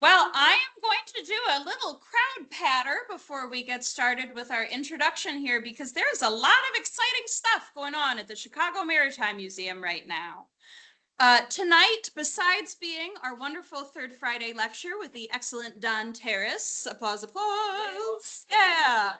Well, I am going to do a little crowd patter before we get started with our introduction here, because there's a lot of exciting stuff going on at the Chicago Maritime Museum right now. Tonight, besides being our wonderful Third Friday lecture with the excellent Don Terras, applause, applause, yeah.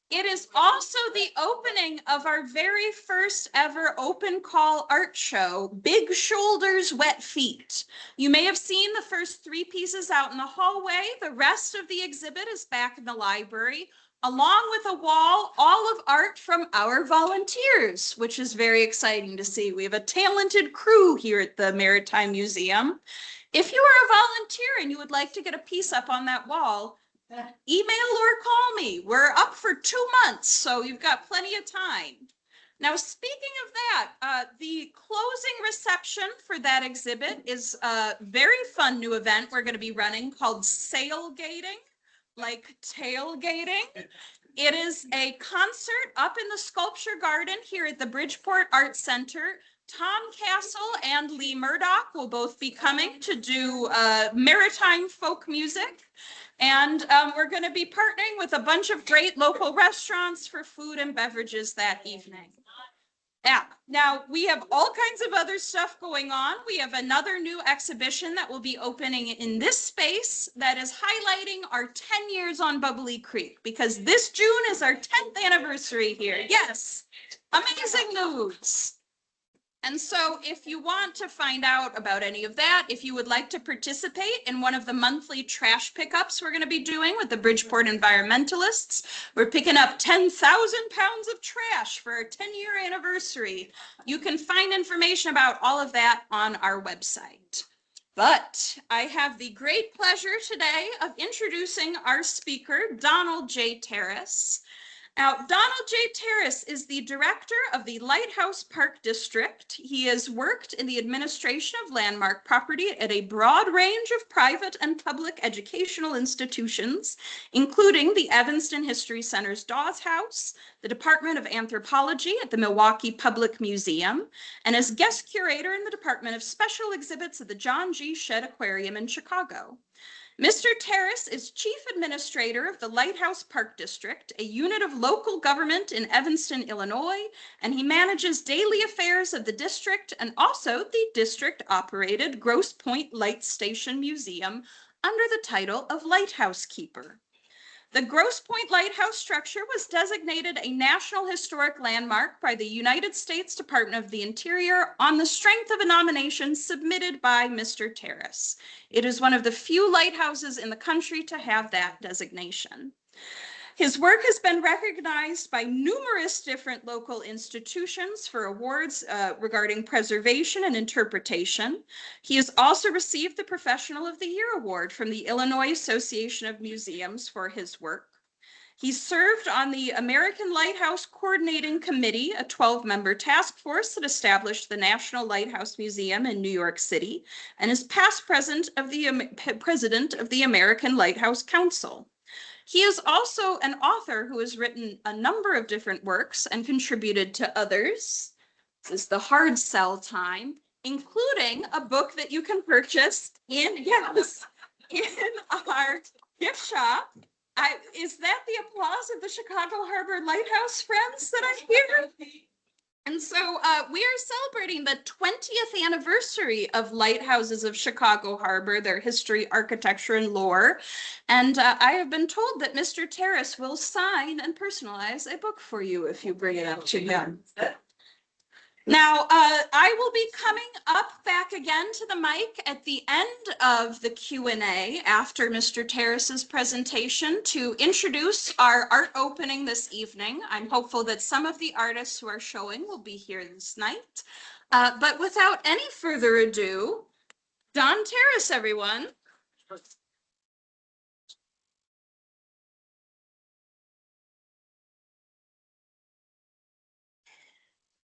It is also the opening of our very first ever open call art show, Big Shoulders, Wet Feet. You may have seen the first 3 pieces out in the hallway. The rest of the exhibit is back in the library, along with a wall, all of art from our volunteers, which is very exciting to see. We have a talented crew here at the Maritime Museum. If you are a volunteer and you would like to get a piece up on that wall, email or call me. We're up for 2 months, so you've got plenty of time. Now, speaking of that, the closing reception for that exhibit is a very fun new event we're going to be running called Sailgating, like tailgating. It is a concert up in the Sculpture Garden here at the Bridgeport Arts Center. Tom Castle and Lee Murdoch will both be coming to do maritime folk music. And we're going to be partnering with a bunch of great local restaurants for food and beverages that evening. Yeah. Now, we have all kinds of other stuff going on. We have another new exhibition that will be opening in this space that is highlighting our 10 years on Bubbly Creek, because this June is our 10th anniversary here. Yes, amazing news. And so if you want to find out about any of that, if you would like to participate in one of the monthly trash pickups we're going to be doing with the Bridgeport Environmentalists, we're picking up 10,000 pounds of trash for our 10-year anniversary. You can find information about all of that on our website. But I have the great pleasure today of introducing our speaker, Donald J. Terras. Now, Donald J. Terras is the director of the Lighthouse Park District. He has worked in the administration of landmark property at a broad range of private and public educational institutions, including the Evanston History Center's Dawes House, the Department of Anthropology at the Milwaukee Public Museum, and as guest curator in the Department of Special Exhibits at the John G. Shedd Aquarium in Chicago. Mr. Terras is Chief Administrator of the Lighthouse Park District, a unit of local government in Evanston, Illinois, and he manages daily affairs of the district and also the district-operated Grosse Point Light Station Museum under the title of Lighthouse Keeper. The Grosse Point Lighthouse structure was designated a National Historic Landmark by the United States Department of the Interior on the strength of a nomination submitted by Mr. Terras. It is one of the few lighthouses in the country to have that designation. His work has been recognized by numerous different local institutions for awards regarding preservation and interpretation. He has also received the Professional of the Year Award from the Illinois Association of Museums for his work. He served on the American Lighthouse Coordinating Committee, a 12-member task force that established the National Lighthouse Museum in New York City, and is past president of the American Lighthouse Council. He is also an author who has written a number of different works and contributed to others. This is the hard sell time, including a book that you can purchase in our gift shop. Is that the applause of the Chicago Harbor Lighthouse friends that I hear? And so we are celebrating the 20th anniversary of Lighthouses of Chicago Harbor, their history, architecture, and lore. And I have been told that Mr. Terras will sign and personalize a book for you if you bring it up to him. Now, I will be coming up back again to the mic at the end of the Q&A after Mr. Terras's presentation to introduce our art opening this evening. I'm hopeful that some of the artists who are showing will be here this night. But without any further ado, Don Terras, everyone.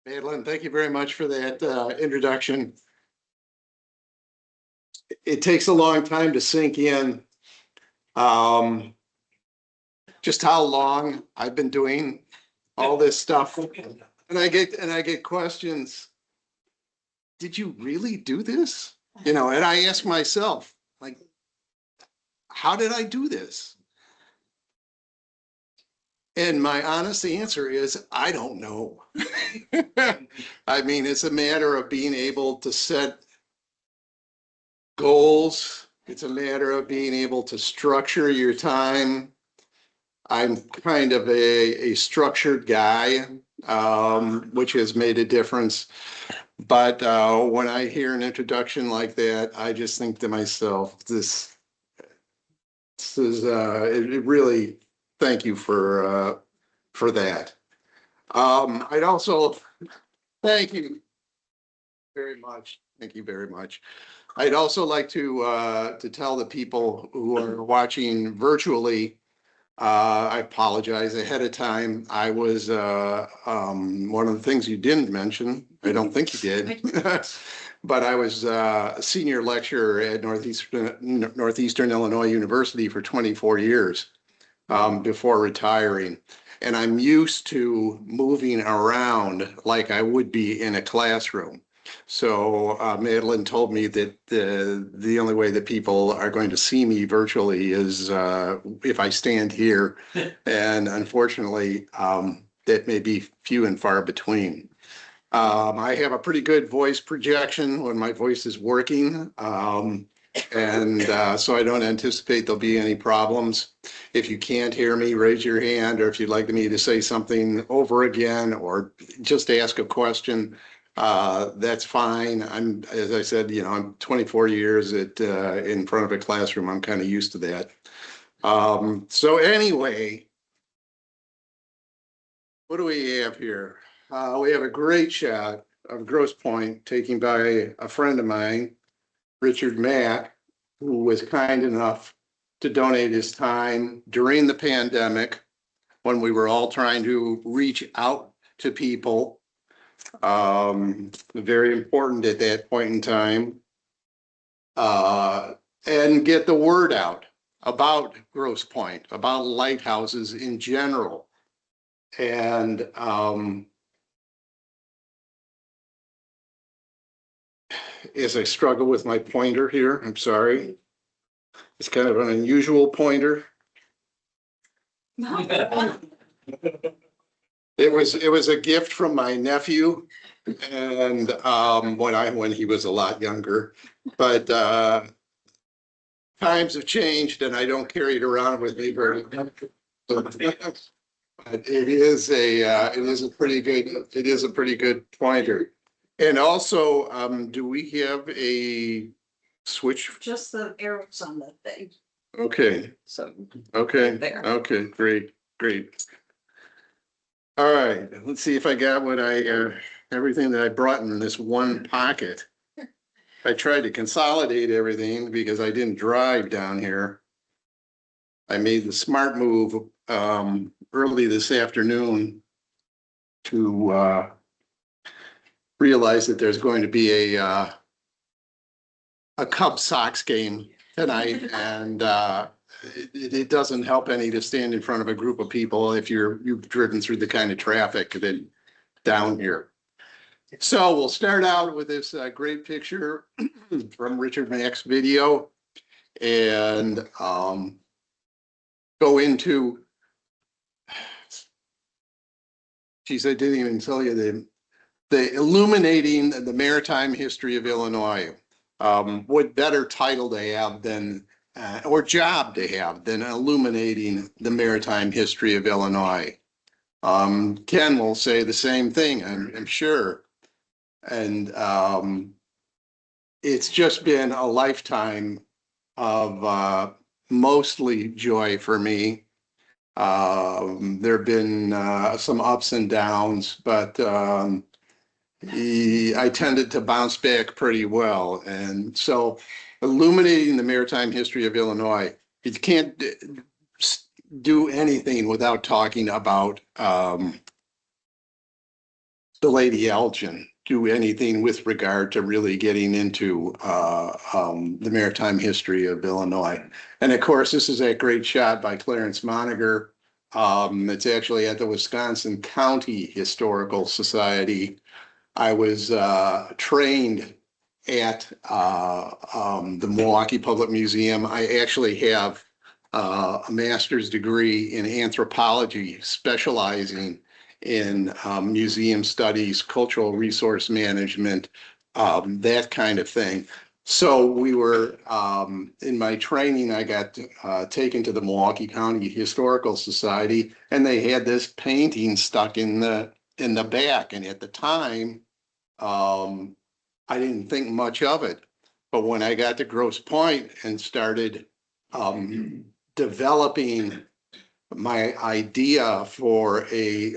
Madeline, thank you very much for that introduction. It takes a long time to sink in just how long I've been doing all this stuff. And I get questions. Did you really do this? You know, and I ask myself, like, how did I do this? And my honest answer is, I don't know. I mean, it's a matter of being able to set goals. It's a matter of being able to structure your time. I'm kind of a structured guy, which has made a difference. But when I hear an introduction like that, I just think to myself, this is it really, thank you for that. I'd also thank you very much. Thank you very much. I'd also like to tell the people who are watching virtually, I apologize ahead of time. I was one of the things you didn't mention. I don't think you did. But I was a senior lecturer at Northeastern Illinois University for 24 years before retiring. And I'm used to moving around like I would be in a classroom. So Madeline told me that the only way that people are going to see me virtually is if I stand here. And unfortunately, that may be few and far between. I have a pretty good voice projection when my voice is working. So I don't anticipate there'll be any problems. If you can't hear me, raise your hand, or if you'd like me to say something over again or just ask a question, that's fine. As I said, I'm 24 years in front of a classroom. I'm kind of used to that. So anyway, what do we have here? We have a great shot of Grosse Point taken by a friend of mine, Richard Mack, who was kind enough to donate his time during the pandemic when we were all trying to reach out to people. Very important at that point in time. And get the word out about Grosse Point, about lighthouses in general. And as I struggle with my pointer here, I'm sorry. It's kind of an unusual pointer. It was a gift from my nephew, and when he was a lot younger. But times have changed, and I don't carry it around with me very much. But it is a pretty good pointer. And also, do we have a switch? Just the arrows on the thing. Okay. So. Okay. There. Okay. Great. All right. Let's see if I got what everything that I brought in this one pocket. I tried to consolidate everything because I didn't drive down here. I made the smart move early this afternoon to realize that there's going to be a Cubs Sox game tonight, and it doesn't help any to stand in front of a group of people if you've driven through the kind of traffic that down here. So we'll start out with this great picture from Richard Mack's video, and go into. Geez, I didn't even tell you the illuminating the maritime history of Illinois. What better title to have than, or job to have than illuminating the maritime history of Illinois. Ken will say the same thing, I'm sure. And it's just been a lifetime of mostly joy for me. There have been some ups and downs, but I tended to bounce back pretty well. And so illuminating the maritime history of Illinois, you can't do anything without talking about the Lady Elgin, do anything with regard to really getting into the maritime history of Illinois. And of course, this is a great shot by Clarence Moniger. It's actually at the Wisconsin County Historical Society. I was trained at the Milwaukee Public Museum. I actually have a master's degree in anthropology, specializing in museum studies, cultural resource management, that kind of thing. So we were, in my training, I got taken to the Milwaukee County Historical Society, and they had this painting stuck in the back. And at the time, I didn't think much of it. But when I got to Grosse Point and started developing my idea for a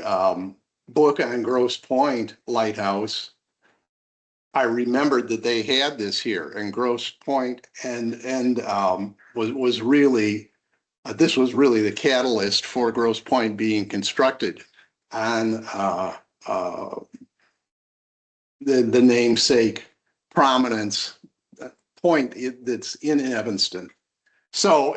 book on Grosse Point Lighthouse, I remembered that they had this here, and Grosse Point and was really this was really the catalyst for Grosse Point being constructed on the namesake prominence point that's in Evanston. So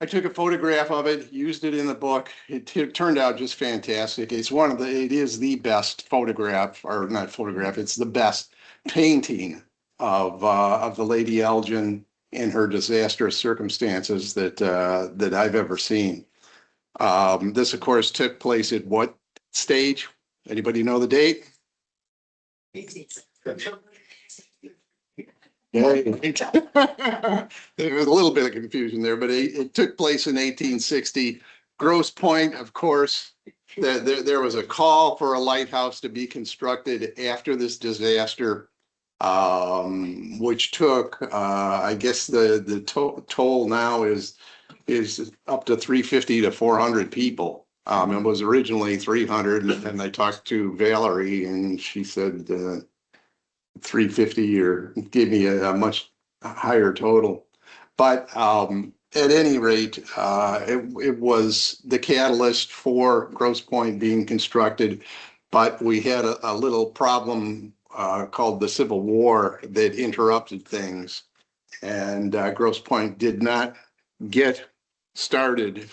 I took a photograph of it, used it in the book. It turned out just fantastic. It is the best photograph, or not photograph, it's the best painting of the Lady Elgin in her disastrous circumstances that I've ever seen. This, of course, took place at what stage? Anybody know the date? Yeah, there was a little bit of confusion there, but it took place in 1860. Grosse Point, of course, there was a call for a lighthouse to be constructed after this disaster, which took, I guess the toll now is up to 350 to 400 people. It was originally 300, and I talked to Valerie, and she said 350 or gave me a much higher total. But at any rate, it was the catalyst for Grosse Point being constructed. But we had a little problem called the Civil War that interrupted things. And Grosse Point did not get started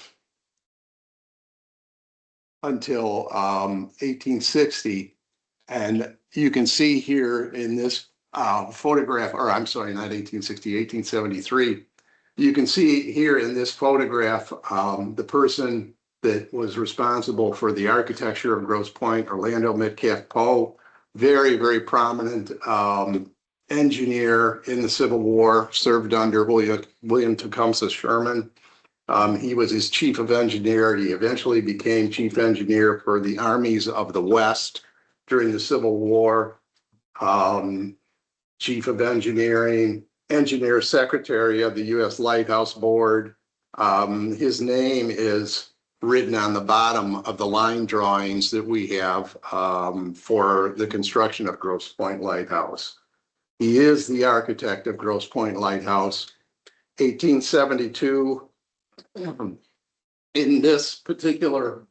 until 1860. And you can see here in this photograph, or I'm sorry, not 1860, 1873. You can see here in this photograph, the person that was responsible for the architecture of Grosse Point, Orlando Metcalf Poe, very, very prominent engineer in the Civil War, served under William Tecumseh Sherman. He was his chief of engineer. He eventually became chief engineer for the armies of the West during the Civil War, chief of engineering, engineer secretary of the U.S. Lighthouse Board. His name is written on the bottom of the line drawings that we have for the construction of Grosse Point Lighthouse. He is the architect of Grosse Point Lighthouse. 1872, in this particular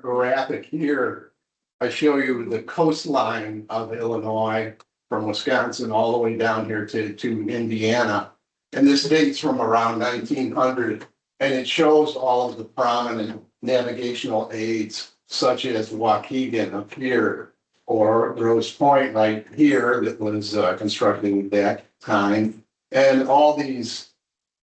graphic here, I show you the coastline of Illinois from Wisconsin all the way down here to Indiana. And this dates from around 1900, and it shows all of the prominent navigational aids, such as Waukegan up here, or Grosse Point right here that was constructed at that time. And all these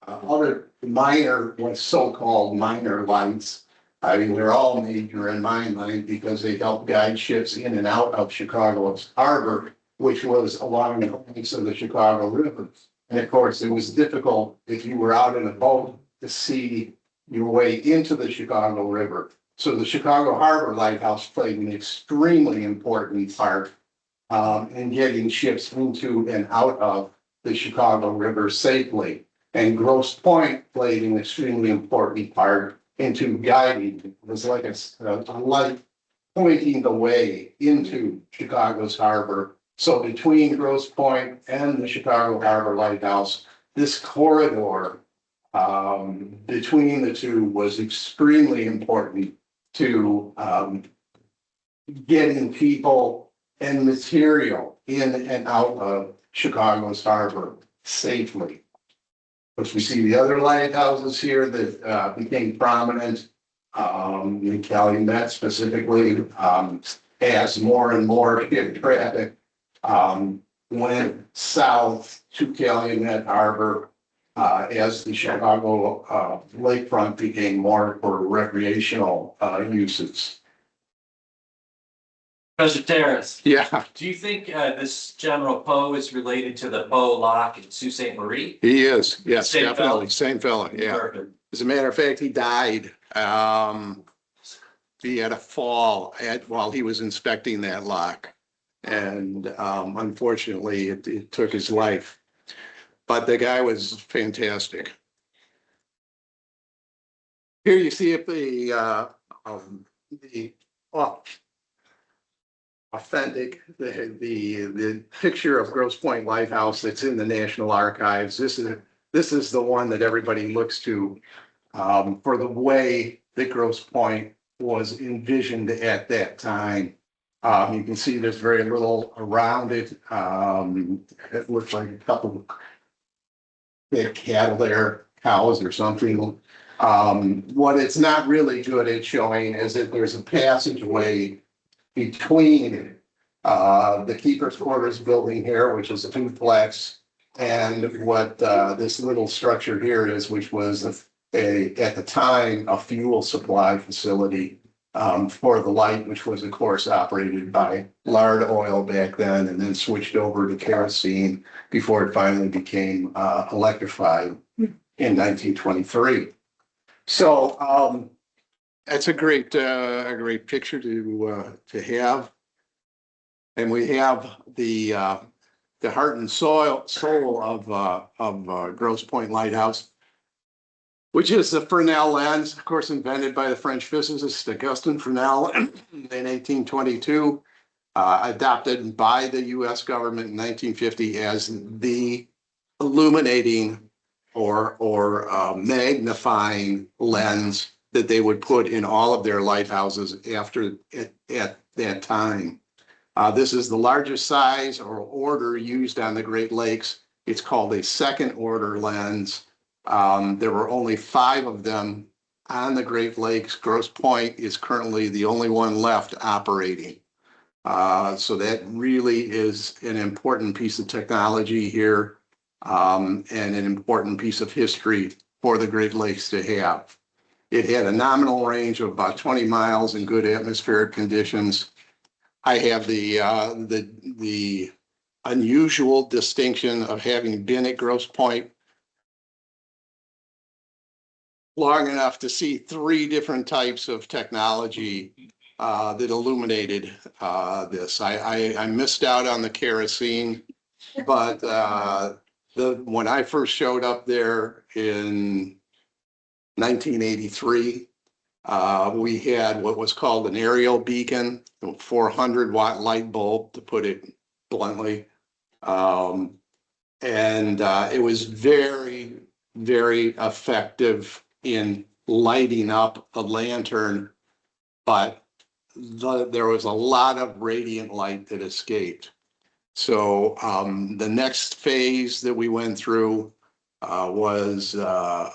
other minor, what's so-called minor lights. I mean, they're all major in my mind because they help guide ships in and out of Chicago's harbor, which was along the banks of the Chicago River. And of course, it was difficult if you were out in a boat to see your way into the Chicago River. So the Chicago Harbor Lighthouse played an extremely important part in getting ships into and out of the Chicago River safely. And Grosse Point played an extremely important part into guiding. It was like a light pointing the way into Chicago's harbor. So between Grosse Point and the Chicago Harbor Lighthouse, this corridor between the two was extremely important to getting people and material in and out of Chicago's harbor safely. As we see the other lighthouses here that became prominent, in Calumet specifically, as more and more ship traffic went south to Calumet Harbor as the Chicago lakefront became more for recreational uses. Professor Terras, Yeah, do you think this General Poe is related to the Poe Lock in Sault Ste. Marie? he is. Yes, Same definitely. fella? Same fella. Yeah. Perfect. As a matter of fact, he died. He had a fall while he was inspecting that lock. And unfortunately, it took his life. But the guy was fantastic. Here you see if the oh, authentic, the picture of Grosse Point Lighthouse that's in the National Archives. This is the one that everybody looks to for the way that Grosse Point was envisioned at that time. You can see there's very little around it. It looks like a couple big cattle there, cows or something. What it's not really good at showing is that there's a passageway between the keeper's quarters building here, which is a duplex, and what this little structure here is, which was at the time, a fuel supply facility for the light, which was of course operated by lard oil back then, and then switched over to kerosene before it finally became electrified in 1923. So that's a great picture to have, and we have the heart and soul of Grosse Point Lighthouse, which is the Fresnel lens, of course, invented by the French physicist Augustin Fresnel in 1822, adopted by the U.S. government in 1950 as the illuminating or magnifying lens that they would put in all of their lighthouses after at that time. This is the largest size or order used on the Great Lakes. It's called a second order lens. There were only 5 of them on the Great Lakes. Grosse Point is currently the only one left operating. So that really is an important piece of technology here, and an important piece of history for the Great Lakes to have. It had a nominal range of about 20 miles in good atmospheric conditions. I have the unusual distinction of having been at Grosse Point long enough to see 3 different types of technology that illuminated this. I missed out on the kerosene, but when I first showed up there in 1983, we had what was called an aerial beacon, a 400-watt light bulb, to put it bluntly. And it was very, very effective in lighting up a lantern, but there was a lot of radiant light that escaped. So the next phase that we went through was a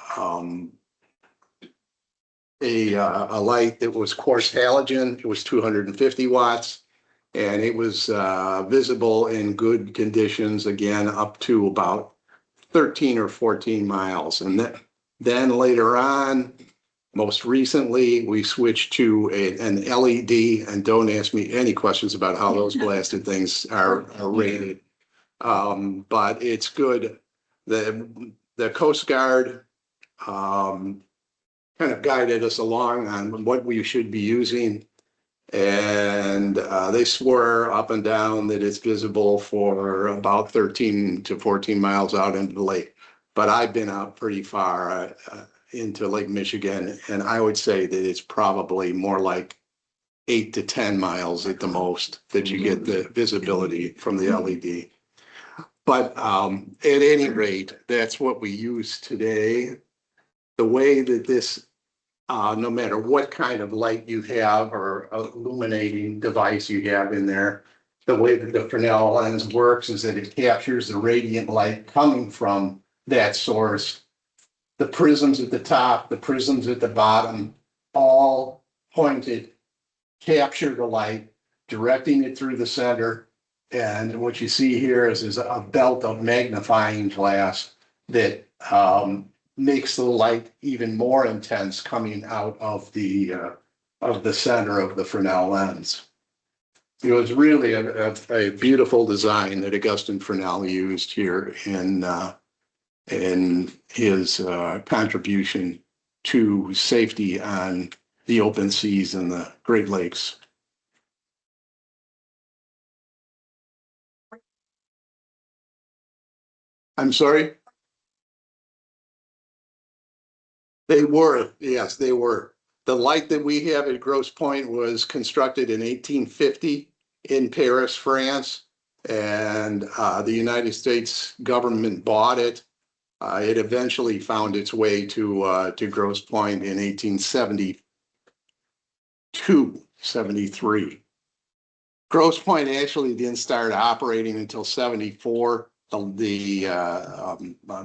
light that was coarse halogen. It was 250 watts, and it was visible in good conditions, again, up to about 13 or 14 miles. And then later on, most recently, we switched to an LED, and don't ask me any questions about how those blasted things are rated. But it's good. The Coast Guard kind of guided us along on what we should be using. And they swore up and down that it's visible for about 13 to 14 miles out into the lake. But I've been out pretty far into Lake Michigan, and I would say that it's probably more like 8 to 10 miles at the most that you get the visibility from the LED. But at any rate, that's what we use today. The way that this, no matter what kind of light you have or illuminating device you have in there, the way that the Fresnel lens works is that it captures the radiant light coming from that source. The prisms at the top, the prisms at the bottom, all pointed, capture the light, directing it through the center, And what you see here is a belt of magnifying glass that makes the light even more intense coming out of the center of the Fresnel lens. It was really a beautiful design that Augustin Fresnel used here in his contribution to safety on the open seas and the Great Lakes. I'm sorry? They were, yes, they were. The light that we have at Grosse Point was constructed in 1850 in Paris, France, and the United States government bought it. It eventually found its way to Grosse Point in 1872, 73. Grosse Point actually didn't start operating until 74. The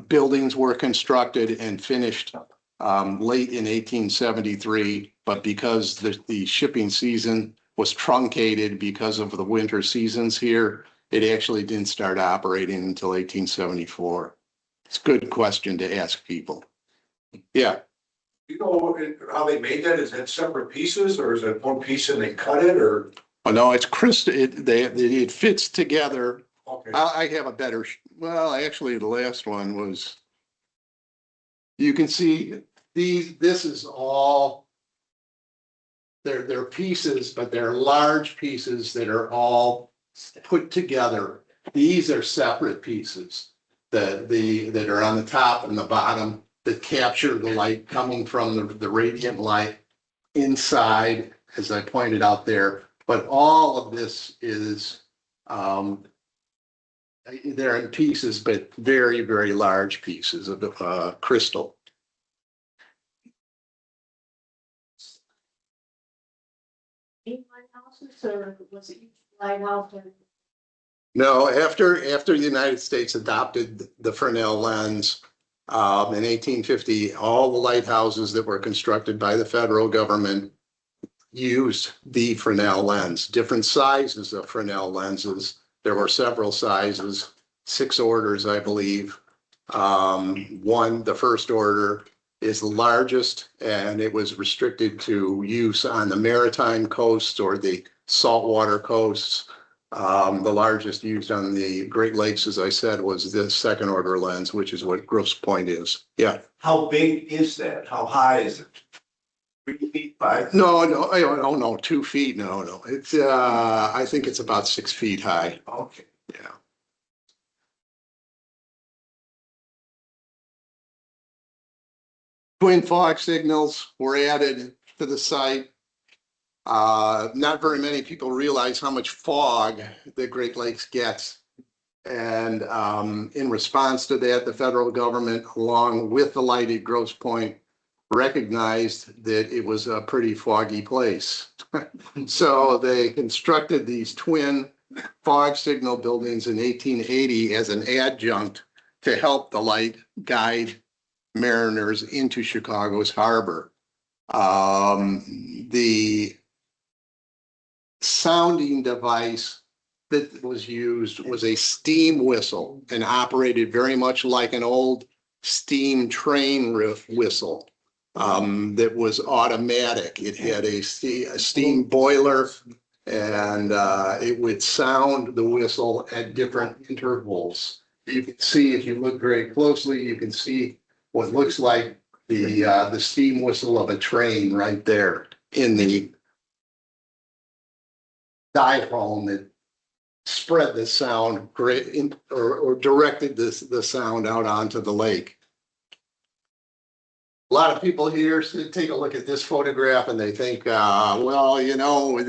buildings were constructed and finished late in 1873, but because the shipping season was truncated because of the winter seasons here, it actually didn't start operating until 1874. It's a good question to ask people. Yeah. You know how they made that? Is that separate pieces or is it one piece and they cut it or? Oh, no, it's crystal. It fits together. Okay. I have a better, well, actually, the last one was, you can see this is all, they're pieces, but they're large pieces that are all put together. These are separate pieces that are on the top and the bottom that capture the light coming from the radiant light inside, as I pointed out there. But all of this is, they're in pieces, but very, very large pieces of crystal. Lighthouses, or was it each lighthouse? No, after the United States adopted the Fresnel lens in 1850, all the lighthouses that were constructed by the federal government used the Fresnel lens, different sizes of Fresnel lenses. There were several sizes, 6 orders, I believe. The first order is the largest, and it was restricted to use on the maritime coast or the saltwater coasts. The largest used on the Great Lakes, as I said, was the second order lens, which is what Grosse Point is. Yeah. How big is that? How high is it? 3 feet, 5? No, I don't know, 2 feet. No. It's, I think it's about 6 feet high. Okay. Yeah. Twin fog signals were added to the site. Not very many people realize how much fog the Great Lakes gets. And in response to that, the federal government, along with the light at Grosse Point, recognized that it was a pretty foggy place. So they constructed these twin fog signal buildings in 1880 as an adjunct to help the light guide mariners into Chicago's harbor. The sounding device that was used was a steam whistle and operated very much like an old steam train whistle that was automatic. It had a steam boiler, and it would sound the whistle at different intervals. You can see, if you look very closely, you can see what looks like the steam whistle of a train right there in the diaphragm that spread the sound or directed the sound out onto the lake. A lot of people here take a look at this photograph and they think, well, you know,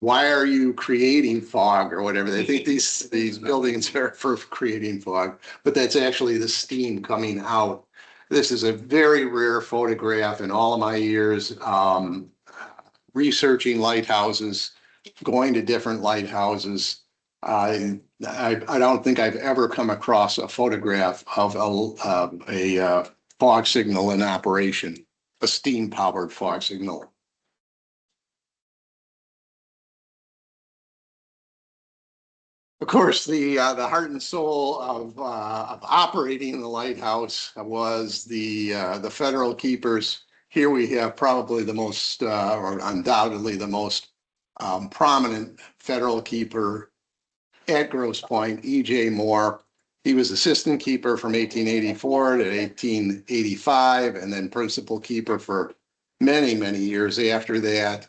why are you creating fog or whatever? They think these buildings are for creating fog, but that's actually the steam coming out. This is a very rare photograph in all of my years researching lighthouses, going to different lighthouses. I don't think I've ever come across a photograph of a fog signal in operation, a steam-powered fog signal. Of course, the heart and soul of operating the lighthouse was the federal keepers. Here we have probably the most, or undoubtedly the most prominent federal keeper at Grosse Point, E.J. Moore. He was assistant keeper from 1884 to 1885, and then principal keeper for many, many years after that.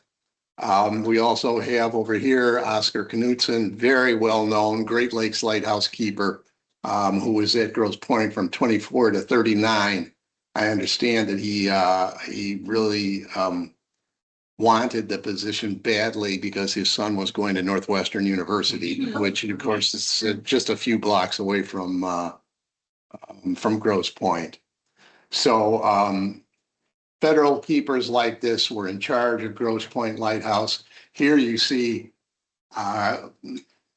We also have over here Oscar Knutson, very well-known Great Lakes Lighthouse keeper, who was at Grosse Point from 24 to 39. I understand that he really wanted the position badly because his son was going to Northwestern University, which of course is just a few blocks away from Grosse Point. So federal keepers like this were in charge of Grosse Point Lighthouse. Here you see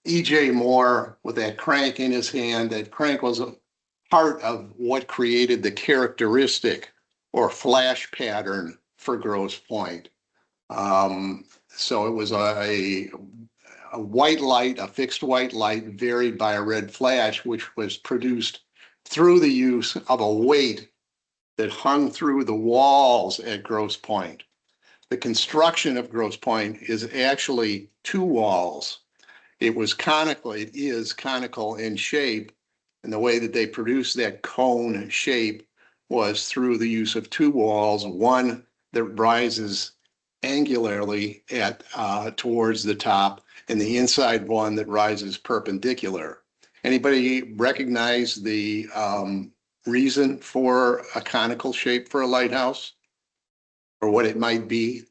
E.J. Moore with that crank in his hand. That crank was a part of what created the characteristic or flash pattern for Grosse Point. So it was a white light, a fixed white light varied by a red flash, which was produced through the use of a weight that hung through the walls at Grosse Point. The construction of Grosse Point is actually two walls. It is conical in shape, and the way that they produced that cone shape was through the use of two walls, one that rises angularly towards the top, and the inside one that rises perpendicular. Anybody recognize the reason for a conical shape for a lighthouse, or what it might be?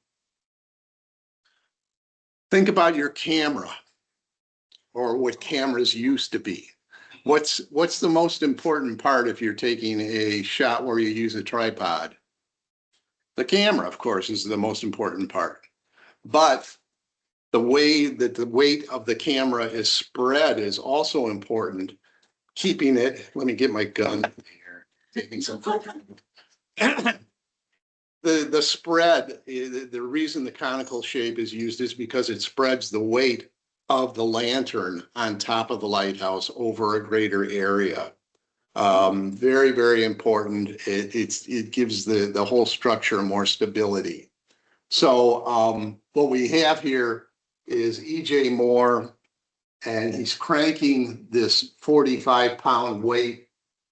Think about your camera, or what cameras used to be. What's the most important part if you're taking a shot where you use a tripod? The camera, of course, is the most important part. But the way that the weight of the camera is spread is also important. Keeping it, let me get my gun here, taking some. The spread, the reason the conical shape is used is because it spreads the weight of the lantern on top of the lighthouse over a greater area. Very, very important. It gives the whole structure more stability. So what we have here is E.J. Moore, and he's cranking this 45-pound weight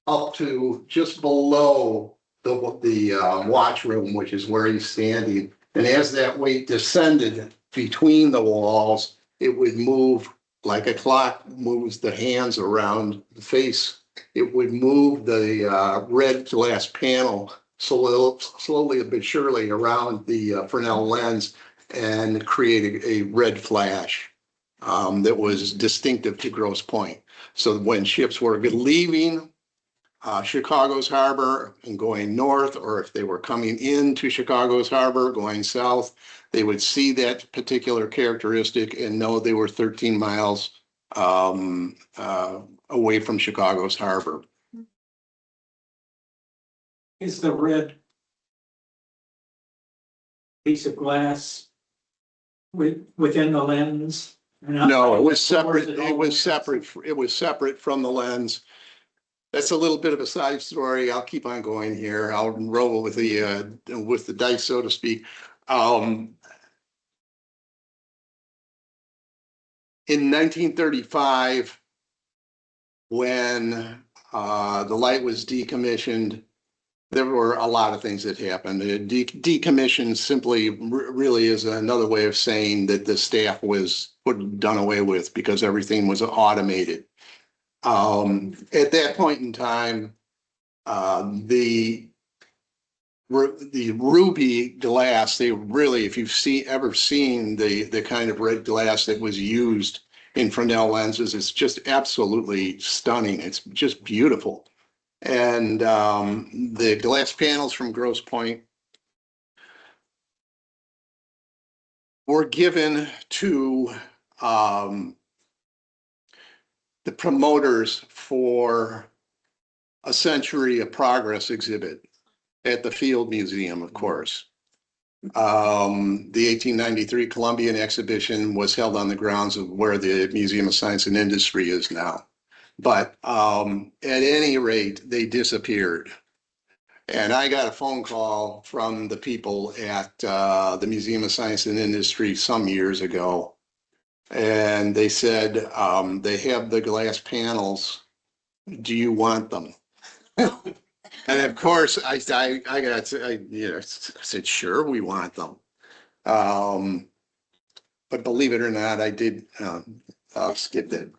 up to just below the watch room, which is where he's standing. And as that weight descended between the walls, it would move like a clock moves the hands around the face. It would move the red glass panel slowly but surely around the Fresnel lens and create a red flash that was distinctive to Grosse Point. So when ships were leaving Chicago's harbor and going north, or if they were coming into Chicago's harbor going south, they would see that particular characteristic and know they were 13 miles away from Chicago's harbor. Is the red piece of glass within the lens? No, it was separate. It was separate. It was separate from the lens. That's a little bit of a side story. I'll keep on going here. I'll roll with the dice, so to speak. In 1935, when the light was decommissioned, there were a lot of things that happened. Decommissioned simply really is another way of saying that the staff was done away with because everything was automated. At that point in time, the ruby glass, they really, if you've ever seen the kind of red glass that was used in Fresnel lenses, it's just absolutely stunning. It's just beautiful. And the glass panels from Grosse Point were given to the promoters for a Century of Progress exhibit at the Field Museum, of course. The 1893 Columbian exhibition was held on the grounds of where the Museum of Science and Industry is now. But at any rate, they disappeared. And I got a phone call from the people at the Museum of Science and Industry some years ago. And they said, they have the glass panels. Do you want them? And of course, I said, sure, we want them. But believe it or not, I did, I'll skip that.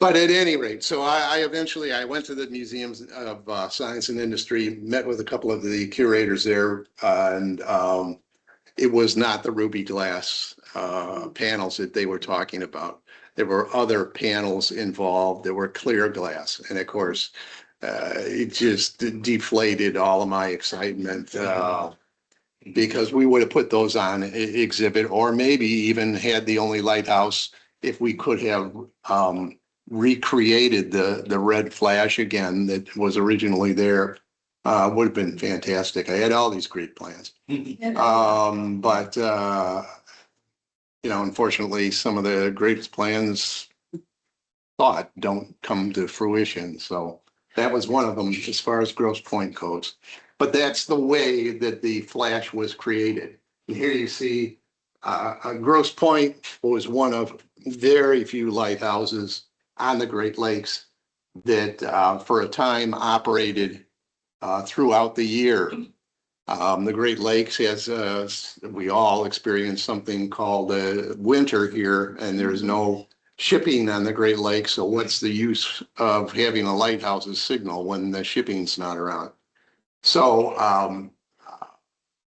But at any rate, so I eventually, I went to the Museums of Science and Industry, met with a couple of the curators there, and it was not the ruby glass panels that they were talking about. There were other panels involved that were clear glass. And of course, it just deflated all of my excitement because we would have put those on exhibit, or maybe even had the only lighthouse if we could have recreated the red flash again that was originally there. Would have been fantastic. I had all these great plans. But unfortunately, some of the greatest plans thought don't come to fruition. So that was one of them as far as Grosse Point goes. But that's the way that the flash was created. And here you see Grosse Point was one of very few lighthouses on the Great Lakes that for a time operated throughout the year. The Great Lakes has, we all experience something called winter here, and there's no shipping on the Great Lakes. So what's the use of having a lighthouse's signal when the shipping's not around? So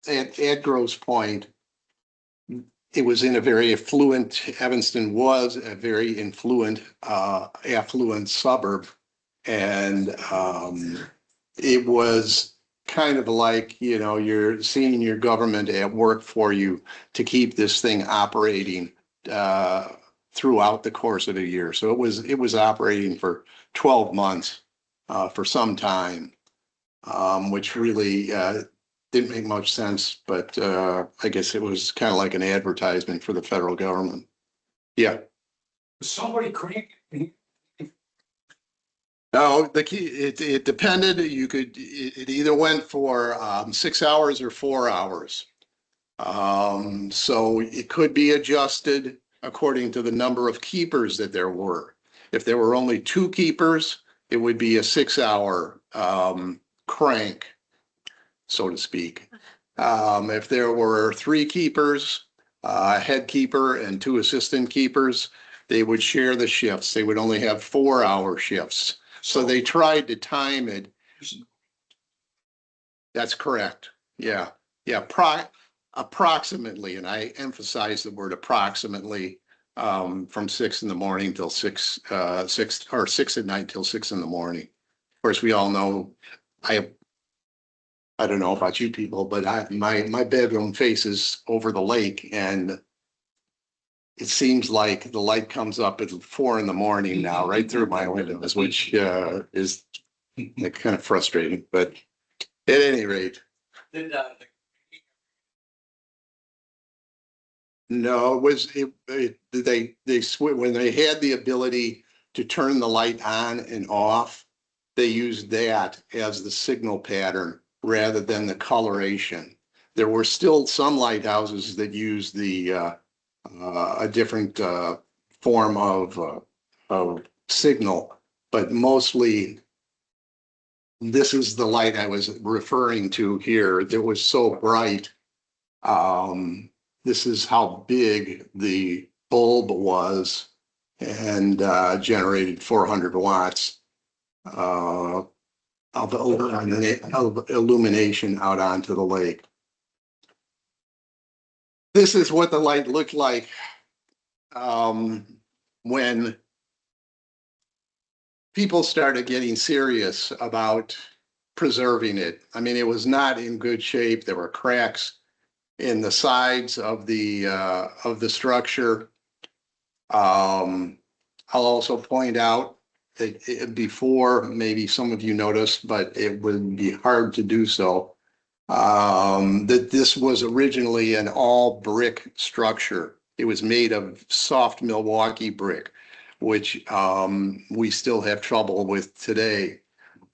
at Grosse Point, it was in a very affluent, Evanston was a very affluent suburb. And it was kind of like, you're seeing your government at work for you to keep this thing operating throughout the course of the year. So it was operating for 12 months for some time, which really didn't make much sense, but I guess it was kind of like an advertisement for the federal government. Yeah. Somebody create. No, the key, it depended. It either went for 6 hours or 4 hours. So it could be adjusted according to the number of keepers that there were. If there were only 2 keepers, it would be a 6-hour crank, so to speak. If there were 3 keepers, a head keeper and 2 assistant keepers, they would share the shifts. They would only have 4-hour shifts. So they tried to time it. That's correct. Yeah. Yeah. Approximately, and I emphasize the word approximately, from 6 in the morning till 6 at night till 6 in the morning. Of course, we all know, I don't know about you people, but my bedroom faces over the lake, and it seems like the light comes up at 4 in the morning now, right through my windows, which is kind of frustrating. But at any rate, no, it was when they had the ability to turn the light on and off, they used that as the signal pattern rather than the coloration. There were still some lighthouses that used a different form of signal, but mostly this is the light I was referring to here that was so bright. This is how big the bulb was, and generated 400 watts of illumination out onto the lake. This is what the light looked like when people started getting serious about preserving it. I mean, it was not in good shape. There were cracks in the sides of the structure. I'll also point out that before, maybe some of you noticed, but it would be hard to do so. that this was originally an all brick structure. It was made of soft Milwaukee brick, which we still have trouble with today.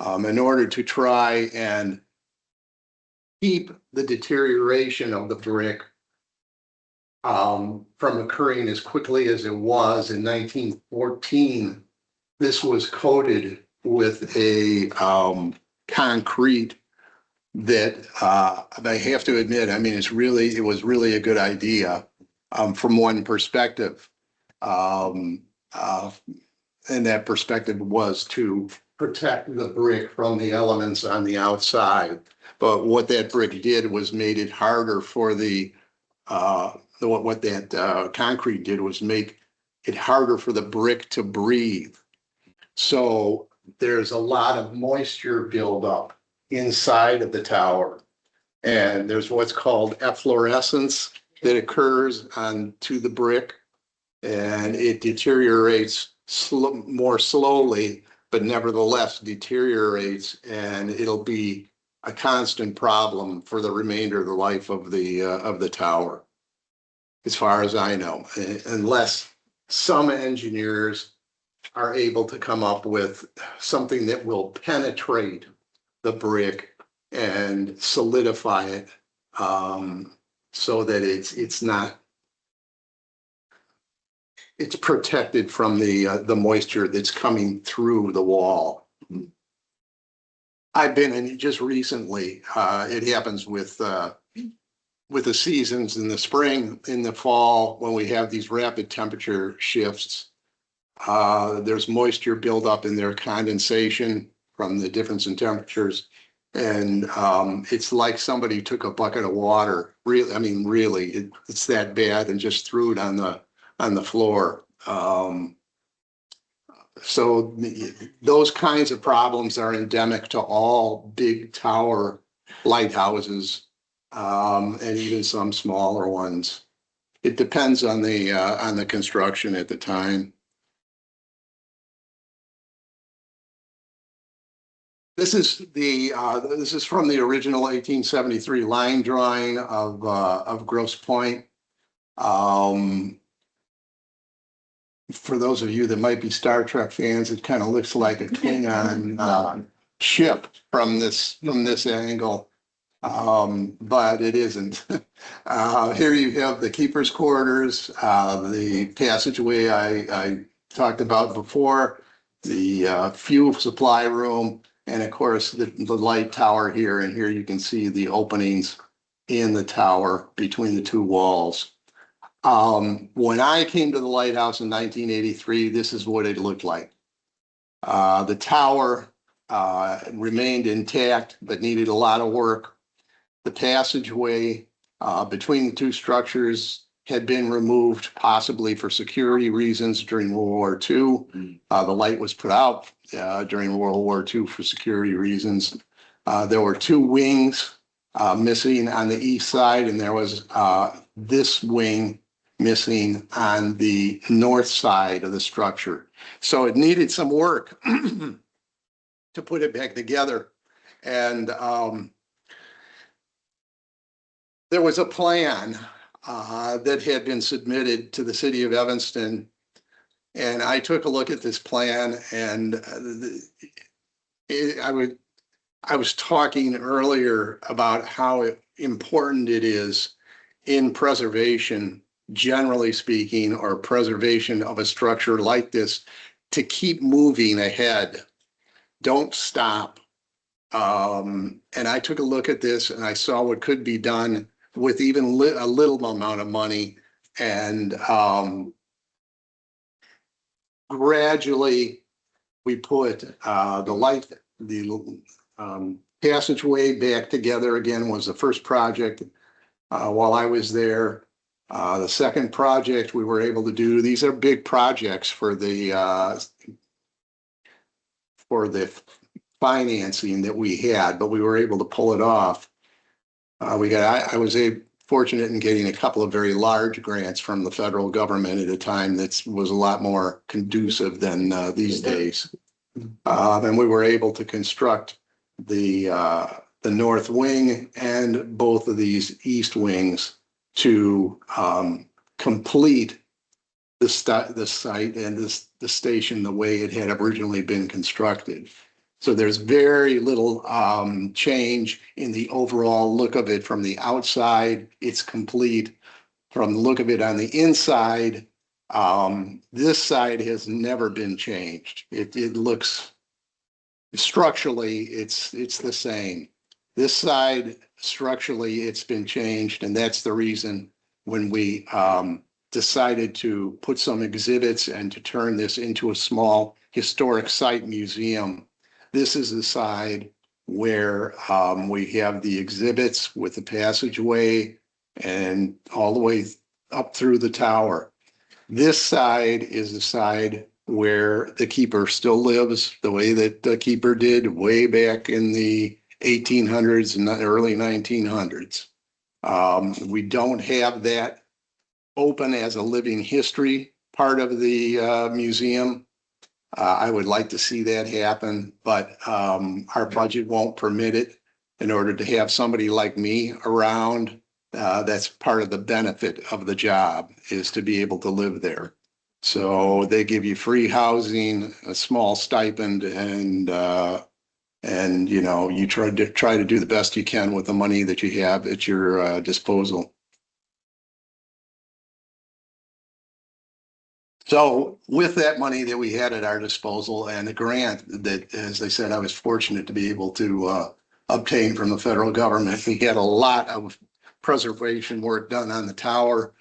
In order to try and keep the deterioration of the brick from occurring as quickly as it was in 1914, this was coated with a concrete that I have to admit, I mean, it was really a good idea from one perspective. And that perspective was to protect the brick from the elements on the outside. But what that brick did was made it harder for what that concrete did was make it harder for the brick to breathe. So there's a lot of moisture buildup inside of the tower. And there's what's called efflorescence that occurs onto the brick. And it deteriorates more slowly, but nevertheless deteriorates. And it'll be a constant problem for the remainder of the life of the tower, as far as I know, unless some engineers are able to come up with something that will penetrate the brick and solidify it so that it's protected from the moisture that's coming through the wall. I've been in just recently. It happens with the seasons in the spring, in the fall, when we have these rapid temperature shifts. There's moisture buildup in their condensation from the difference in temperatures. And it's like somebody took a bucket of water. Really, I mean, really, it's that bad, and just threw it on the floor. So those kinds of problems are endemic to all big tower lighthouses, and even some smaller ones. It depends on the construction at the time. This is from the original 1873 line drawing of Grosse Point. For those of you that might be Star Trek fans, it kind of looks like a Klingon ship from this angle, but it isn't. Here you have the keeper's quarters, the passageway I talked about before, the fuel supply room, and of course the light tower here. And here you can see the openings in the tower between the two walls. When I came to the lighthouse in 1983, this is what it looked like. The tower remained intact, but needed a lot of work. The passageway between the two structures had been removed, possibly for security reasons during World War II. The light was put out during World War II for security reasons. There were two wings missing on the east side, and there was this wing missing on the north side of the structure. So it needed some work to put it back together. And there was a plan that had been submitted to the city of Evanston. And I took a look at this plan, and I was talking earlier about how important it is in preservation, generally speaking, or preservation of a structure like this, to keep moving ahead. Don't stop. And I took a look at this, and I saw what could be done with even a little amount of money. And gradually we put the passageway back together again. Was the first project while I was there. The second project we were able to do, these are big projects for the financing that we had, but we were able to pull it off. I was fortunate in getting a couple of very large grants from the federal government at a time that was a lot more conducive than these days. And we were able to construct the the north wing and both of these east wings to complete the site and the station the way it had originally been constructed. So there's very little change in the overall look of it from the outside. It's complete. From the look of it on the inside, this side has never been changed. It looks structurally, it's the same. This side structurally, it's been changed, and that's the reason when we decided to put some exhibits and to turn this into a small historic site museum. This is the side where we have the exhibits with the passageway and all the way up through the tower. This side is the side where the keeper still lives the way that the keeper did way back in the 1800s and the early 1900s. We don't have that open as a living history part of the museum. I would like to see that happen, but our budget won't permit it. In order to have somebody like me around, that's part of the benefit of the job, is to be able to live there. So they give you free housing, a small stipend, and you know, you try to do the best you can with the money that you have at your disposal. So with that money that we had at our disposal and the grant that, as I said, I was fortunate to be able to obtain from the federal government, we had a lot of preservation work done on the tower.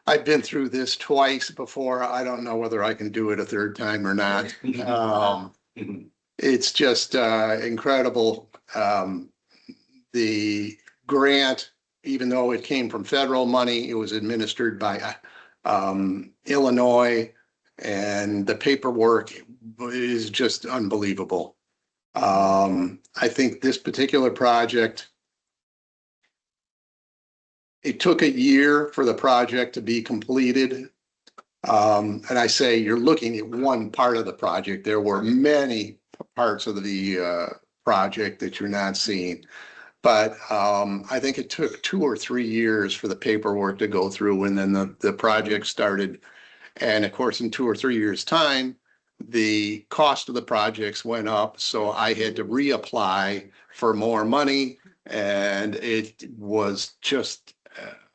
I've been through this twice before. I don't know whether I can do it a third time or not. It's just incredible. The grant, even though it came from federal money, it was administered by Illinois, and the paperwork is just unbelievable. I think this particular project, it took a year for the project to be completed. And I say you're looking at one part of the project. There were many parts of the project that you're not seeing. But I think it took 2 or 3 years for the paperwork to go through, and then the project started. And of course, in 2 or 3 years' time, the cost of the projects went up. So I had to reapply for more money, and it was just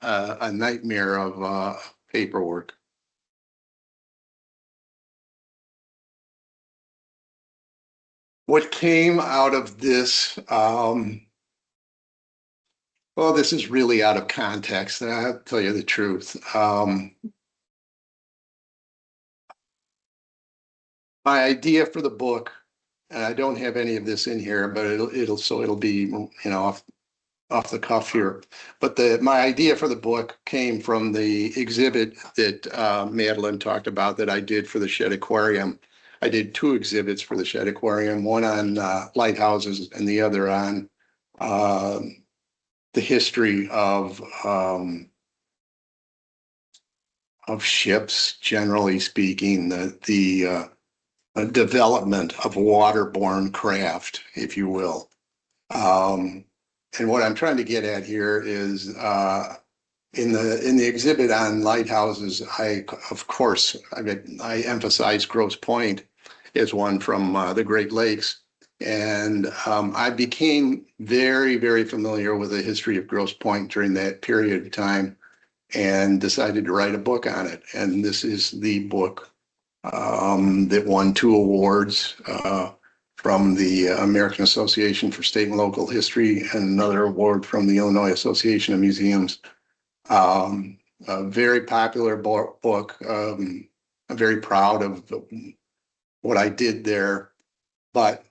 a nightmare of paperwork. What came out of this, well, this is really out of context. I'll tell you the truth. My idea for the book, and I don't have any of this in here, but it'll be, you know, off the cuff here. But my idea for the book came from the exhibit that Madeline talked about that I did for the Shed Aquarium. I did 2 exhibits for the Shed Aquarium, one on lighthouses and the other on the history of ships, generally speaking, the development of waterborne craft, if you will. And what I'm trying to get at here is in the exhibit on lighthouses, of course I emphasize Grosse Point as one from the Great Lakes. And I became very, very familiar with the history of Grosse Point during that period of time and decided to write a book on it. And this is the book that won 2 awards from the American Association for State and Local History and another award from the Illinois Association of Museums. A very popular book. I'm very proud of what I did there. But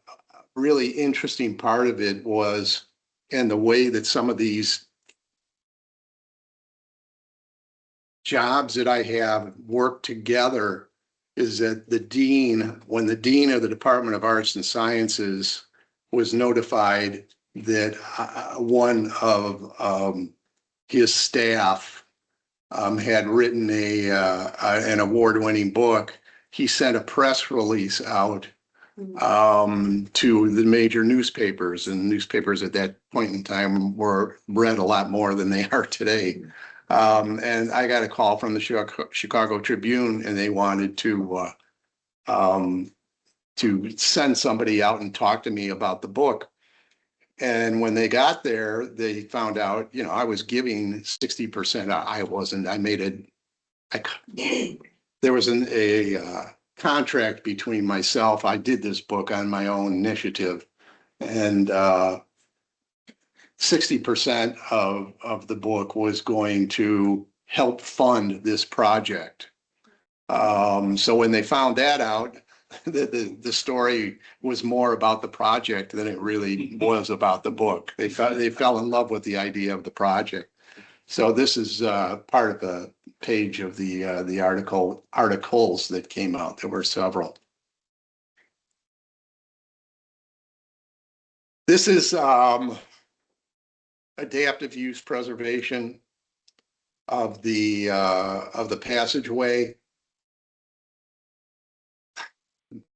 really interesting part of it was, and the way that some of these jobs that I have work together, is that when the dean of the Department of Arts and Sciences was notified that one of his staff had written an award-winning book, he sent a press release out to the major newspapers, and newspapers at that point in time were read a lot more than they are today. And I got a call from the Chicago Tribune, and they wanted to send somebody out and talk to me about the book. And when they got there, they found out, you know, I was giving 60%. I wasn't. I made it. There was a contract between myself. I did this book on my own initiative, and 60% of the book was going to help fund this project. So when they found that out, the story was more about the project than it really was about the book. They fell in love with the idea of the project. So this is part of the page of the articles that came out. There were several. This is adaptive use preservation of the passageway.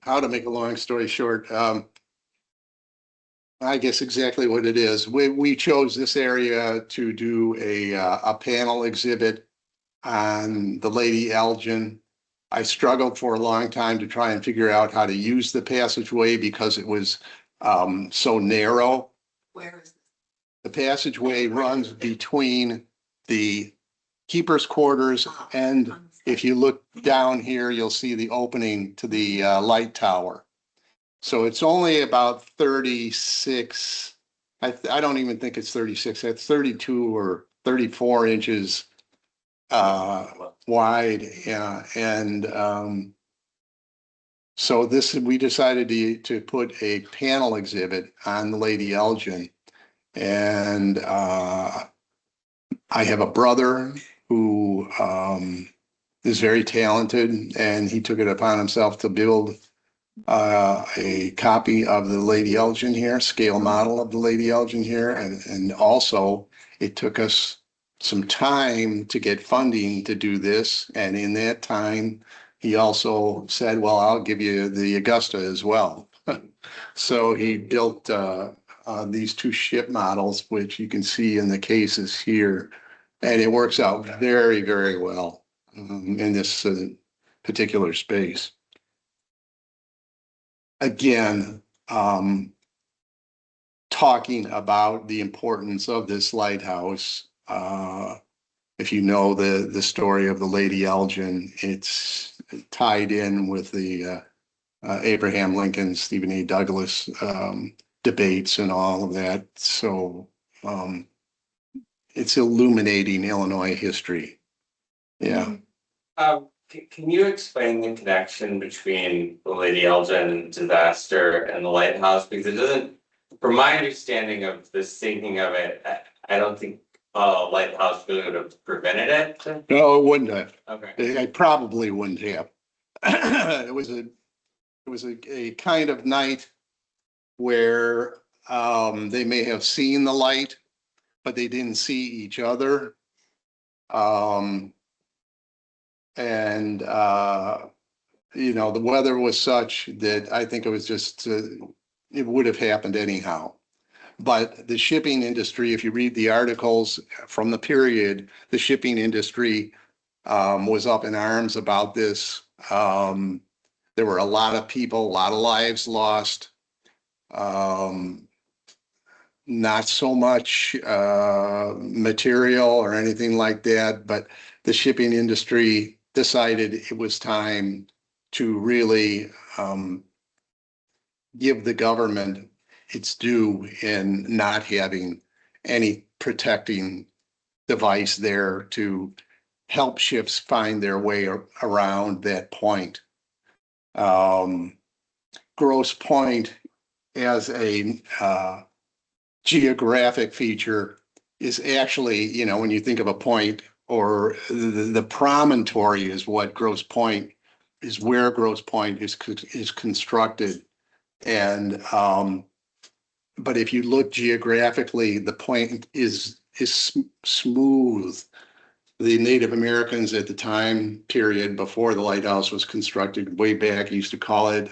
How to make a long story short, I guess exactly what it is. We chose this area to do a panel exhibit on the Lady Elgin. I struggled for a long time to try and figure out how to use the passageway because it was so narrow. Where is The passageway runs between the keeper's quarters, and if you look down here, you'll see the opening to the light tower. So it's only about 36. I don't even think it's 36. It's 32 or 34 inches wide. Yeah. And so we decided to put a panel exhibit on the Lady Elgin. And I have a brother who is very talented, and he took it upon himself to build a copy of the Lady Elgin here, scale model of the Lady Elgin here. And also it took us some time to get funding to do this. And in that time, he also said, well, I'll give you the Augusta as well. So he built these two ship models, which you can see in the cases here. And it works out very, very well in this particular space. Again, talking about the importance of this lighthouse. If you know the story of the Lady Elgin, it's tied in with the Abraham Lincoln, Stephen A. Douglas debates and all of that. So it's illuminating Illinois history. Yeah. Can you explain the connection between the Lady Elgin disaster and the lighthouse? Because it doesn't, from my understanding of the sinking of it, I don't think a lighthouse really would have prevented it. No, it wouldn't have. Okay. I probably wouldn't have. It was a kind of night where they may have seen the light, but they didn't see each other. And you know, the weather was such that I think it was just, it would have happened anyhow. But the shipping industry, if you read the articles from the period, the shipping industry was up in arms about this. There were a lot of people, a lot of lives lost. Not so much material or anything like that, but the shipping industry decided it was time to really give the government its due in not having any protecting device there to help ships find their way around that point. Grosse Point as a geographic feature is actually, you know, when you think of a point, or the promontory is what Grosse Point is, where Grosse Point is constructed. And but if you look geographically, the point is smooth. The Native Americans at the time period before the lighthouse was constructed way back used to call it,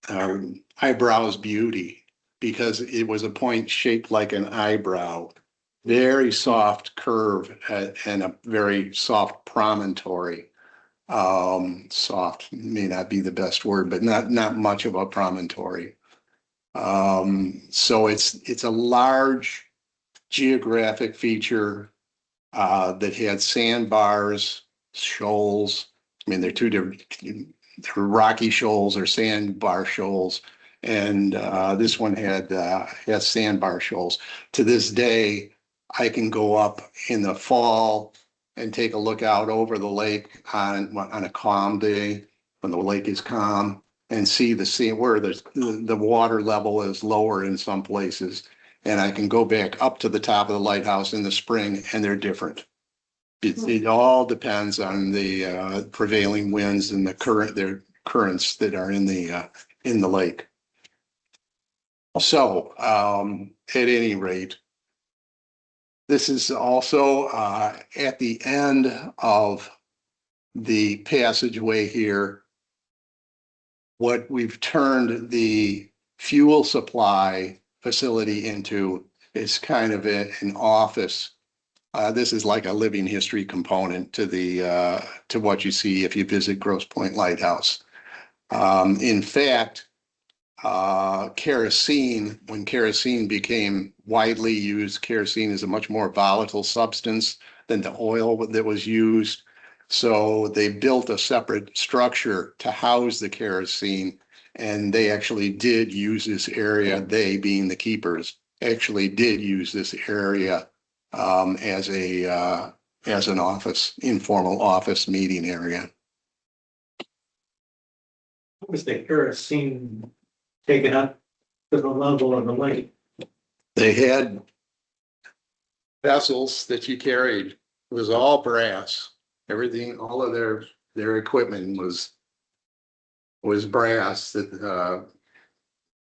eyebrow's beauty, because it was a point shaped like an eyebrow. Very soft curve and a very soft promontory. Soft may not be the best word, but not much of a promontory. So it's a large geographic feature that had sandbars, shoals. I mean, they're two different, they're rocky shoals or sandbar shoals. And this one has sandbar shoals. To this day, I can go up in the fall and take a look out over the lake on a calm day when the lake is calm and see where the water level is lower in some places. And I can go back up to the top of the lighthouse in the spring and they're different. It all depends on the prevailing winds and the currents that are in the lake. So at any rate, this is also at the end of the passageway here. What we've turned the fuel supply facility into is kind of an office. This is like a living history component to what you see if you visit Grosse Point Lighthouse. In fact, kerosene, when kerosene became widely used, kerosene is a much more volatile substance than the oil that was used. So they built a separate structure to house the kerosene, and they actually did use this area, they being the keepers, actually did use this area as an office, informal office meeting area. Was the kerosene taken up to the level of the lake? They had vessels that you carried. It was all brass. Everything, all of their equipment was brass that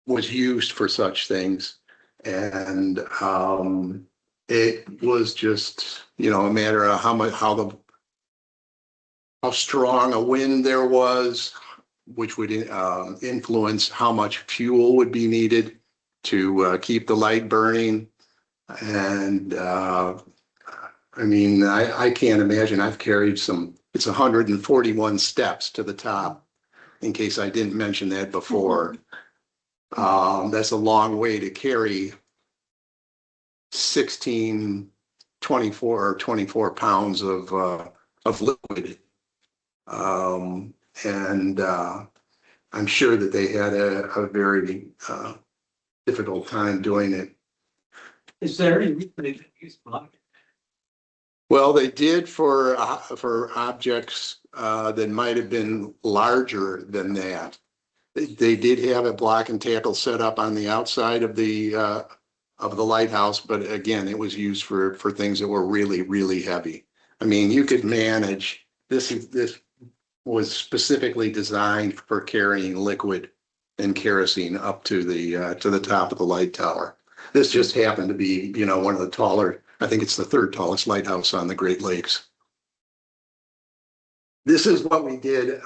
was used for such things. And it was just, a matter of how strong a wind there was, which would influence how much fuel would be needed to keep the light burning. And I mean, I can't imagine. I've carried it's 141 steps to the top, in case I didn't mention that before. That's a long way to carry 24 pounds of liquid. And I'm sure that they had a very difficult time doing it. Is there any reason they didn't use block? Well, they did for objects that might have been larger than that. They did have a block and tackle set up on the outside of the lighthouse, but again, it was used for things that were really, really heavy. I mean, you could manage this was specifically designed for carrying liquid and kerosene up to the top of the light tower. This just happened to be, one of the taller, I think it's the third tallest lighthouse on the Great Lakes. This is what we did.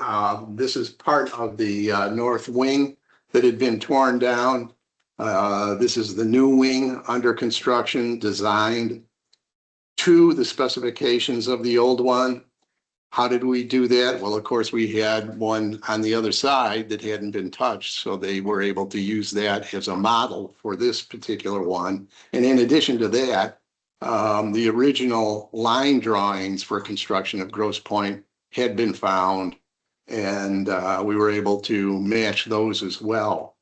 This is part of the north wing that had been torn down. This is the new wing under construction, designed to the specifications of the old one. How did we do that? Well, of course, we had one on the other side that hadn't been touched, so they were able to use that as a model for this particular one. And in addition to that, the original line drawings for construction of Grosse Point had been found, and we were able to match those as well.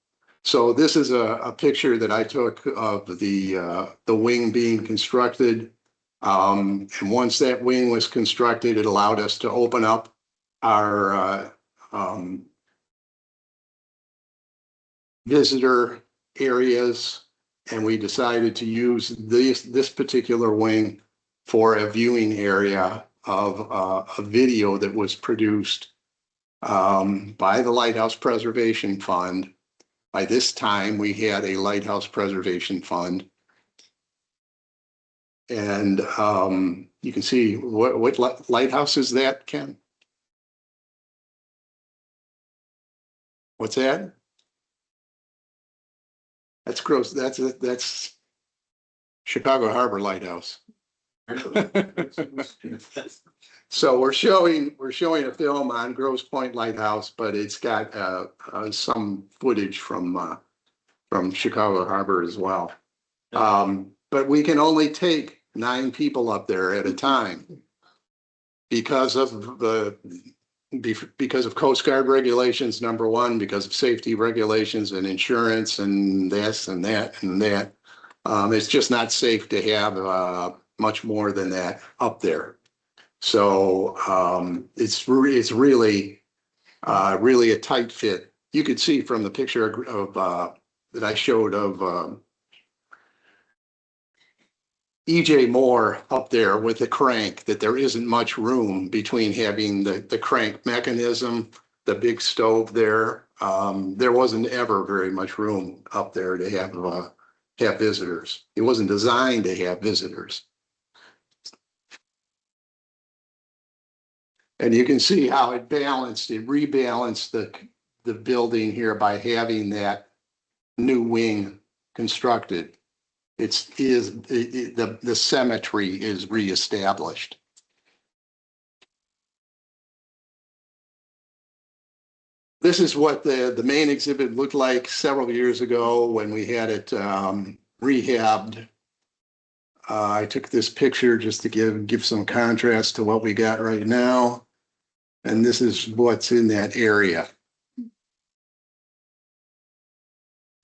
So this is a picture that I took of the wing being constructed. And once that wing was constructed, it allowed us to open up our visitor areas, and we decided to use this particular wing for a viewing area of a video that was produced by the Lighthouse Preservation Fund. By this time, we had a Lighthouse Preservation Fund. And you can see what lighthouse is that, Ken? What's that? That's gross. That's Chicago Harbor Lighthouse. So we're showing a film on Grosse Point Lighthouse, but it's got some footage from Chicago Harbor as well. But we can only take 9 people up there at a time because of Coast Guard regulations, number one, because of safety regulations and insurance and this and that and that. It's just not safe to have much more than that up there. So it's really a tight fit. You could see from the picture of that I showed of EJ Moore up there with the crank, that there isn't much room between having the crank mechanism, the big stove there. There wasn't ever very much room up there to have visitors. It wasn't designed to have visitors. And you can see how it rebalanced the building here by having that new wing constructed. The symmetry is reestablished. This is what the main exhibit looked like several years ago when we had it rehabbed. I took this picture just to give some contrast to what we got right now. And this is what's in that area.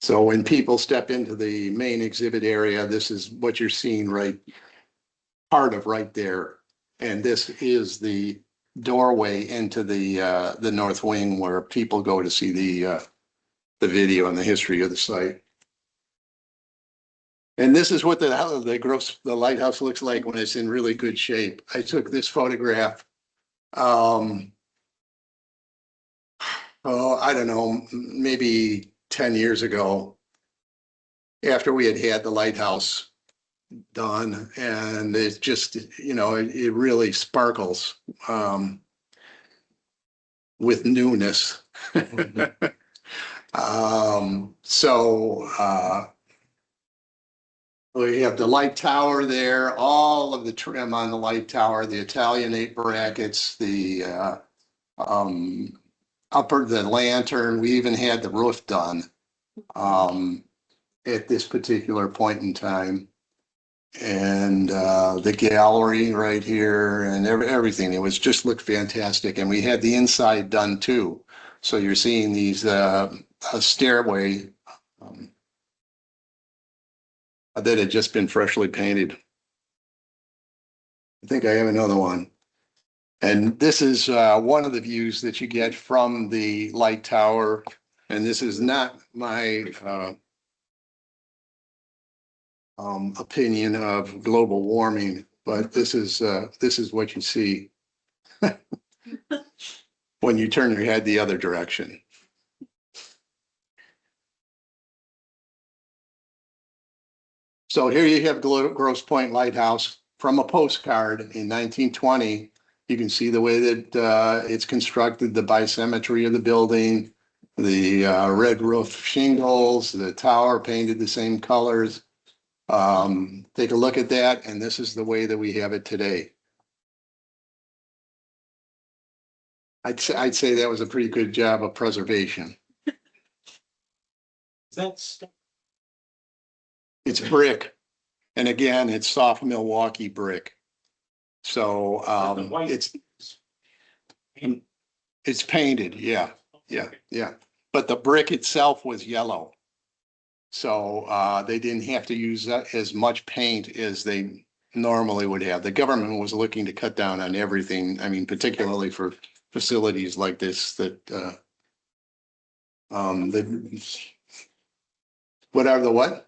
So when people step into the main exhibit area, this is what you're seeing part of right there. And this is the doorway into the north wing where people go to see the video and the history of the site. And this is what the lighthouse looks like when it's in really good shape. I took this photograph. I don't know, maybe 10 years ago, after we had the lighthouse done, and it's just, it really sparkles with newness. We have the light tower there, all of the trim on the light tower, the Italianate brackets, the the lantern. We even had the roof done at this particular point in time. And the gallery right here and everything. It was just looked fantastic. And we had the inside done too. So you're seeing these a stairway that had just been freshly painted. I think I have another one. And this is one of the views that you get from the light tower. And this is not my opinion of global warming, but this is what you see when you turn your head the other direction. So here you have Grosse Point Lighthouse from a postcard in 1920. You can see the way that it's constructed, the bisymmetry of the building, the red roof shingles, the tower painted the same colors. Take a look at that, and this is the way that we have it today. I'd say that was a pretty good job of preservation. It's brick, and again, it's soft Milwaukee brick. So it's painted, yeah. But the brick itself was yellow. So they didn't have to use as much paint as they normally would have. The government was looking to cut down on everything. I mean, particularly for facilities like this whatever the what?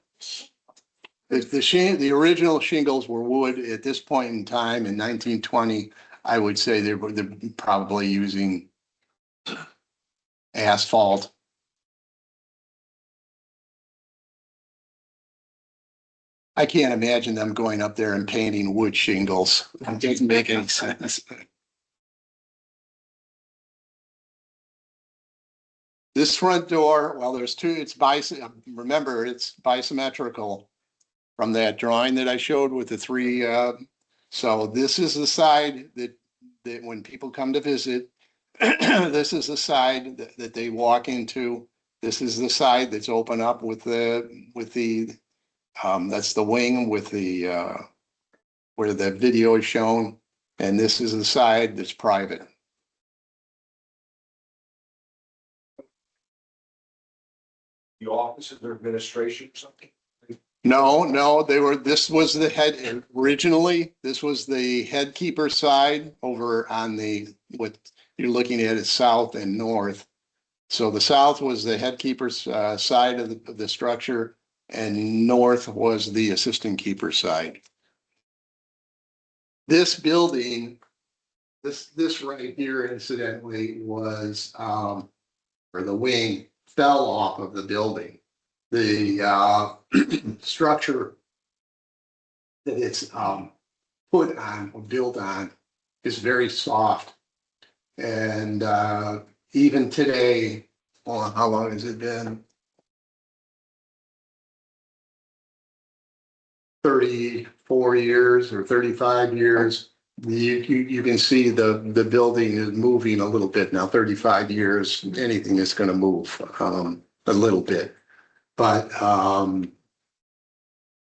If the original shingles were wood at this point in time in 1920, I would say they're probably using asphalt. I can't imagine them going up there and painting wood shingles. It doesn't make any sense. This front door, well, there's two, remember, it's bisymmetrical from that drawing that I showed with the three, so this is the side that when people come to visit, this is the side that they walk into. This is the side that's open up with the, that's the wing with the, where the video is shown. And this is the side that's private. The offices or administration or something? No, this was the head, originally, this was the head keeper side over on what you're looking at is south and north. So the south was the head keeper's side of the structure, and north was the assistant keeper side. This building, this right here incidentally was, or the wing fell off of the building. The structure that it's put on or built on is very soft. And even today, well, how long has it been? 34 years or 35 years. You can see the building is moving a little bit now. 35 years, anything is going to move a little bit. But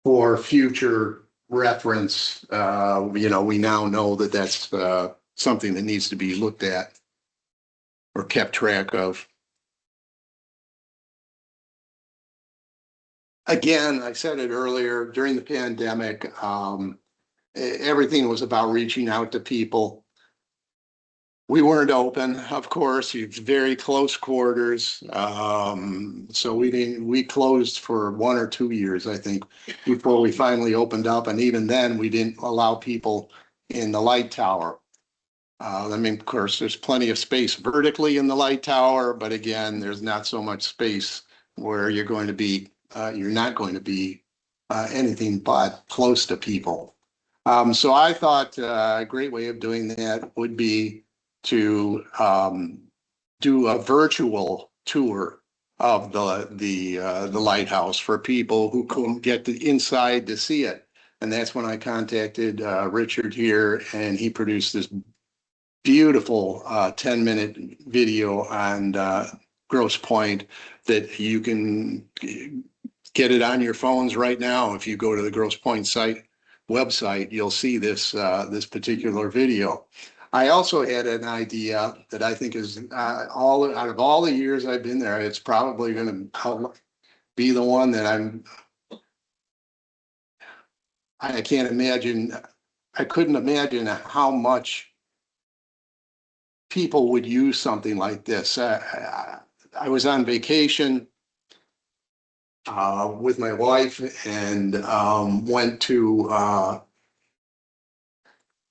for future reference, we now know that that's something that needs to be looked at or kept track of. Again, I said it earlier, during the pandemic, everything was about reaching out to people. We weren't open, of course, it's very close quarters. So we closed for 1 or 2 years, I think, before we finally opened up. And even then, we didn't allow people in the light tower. Of course, there's plenty of space vertically in the light tower, but again, there's not so much space where you're not going to be anything but close to people. So I thought a great way of doing that would be to do a virtual tour of the lighthouse for people who couldn't get inside to see it. And that's when I contacted Richard here, and he produced this beautiful 10-minute video on Grosse Point that you can get it on your phones right now. If you go to the Grosse Point website, you'll see this particular video. I also had an idea that I think is out of all the years I've been there, it's probably going to be the one that I can't imagine. I couldn't imagine how much people would use something like this. I was on vacation with my wife and went to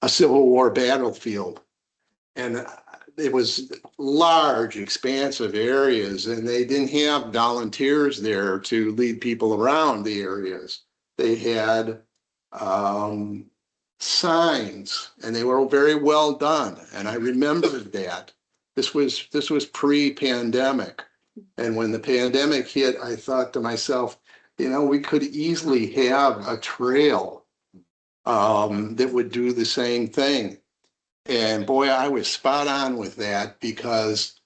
a Civil War battlefield, and it was large, expansive areas, and they didn't have volunteers there to lead people around the areas. They had signs, and they were very well done. And I remembered that this was pre-pandemic, and when the pandemic hit, I thought to myself, we could easily have a trail that would do the same thing. And boy, I was spot on with that, because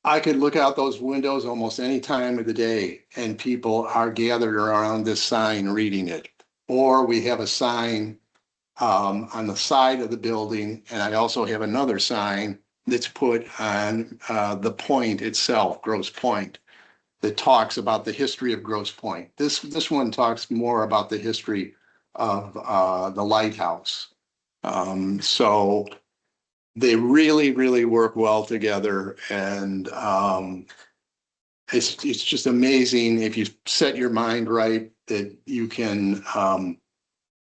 I could look out those windows almost any time of the day and people are gathered around this sign reading it. Or we have a sign on the side of the building, and I also have another sign that's put on the point itself, Grosse Point, that talks about the history of Grosse Point. This one talks more about the history of the lighthouse. So they really, really work well together, and it's just amazing if you set your mind right that you can,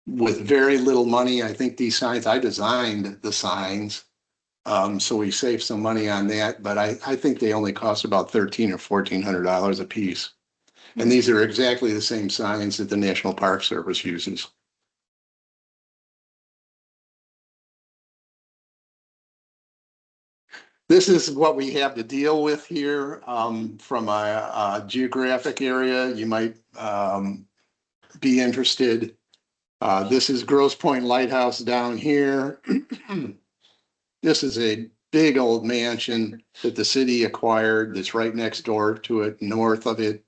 with very little money. I think these signs, I designed the signs, so we saved some money on that, but I think they only cost about $1,300 or $1,400 a piece. And these are exactly the same signs that the National Park Service uses. This is what we have to deal with here, from a geographic area. You might, be interested. This is Grosse Point Lighthouse down here. This is a big old mansion that the city acquired that's right next door to it, north of it.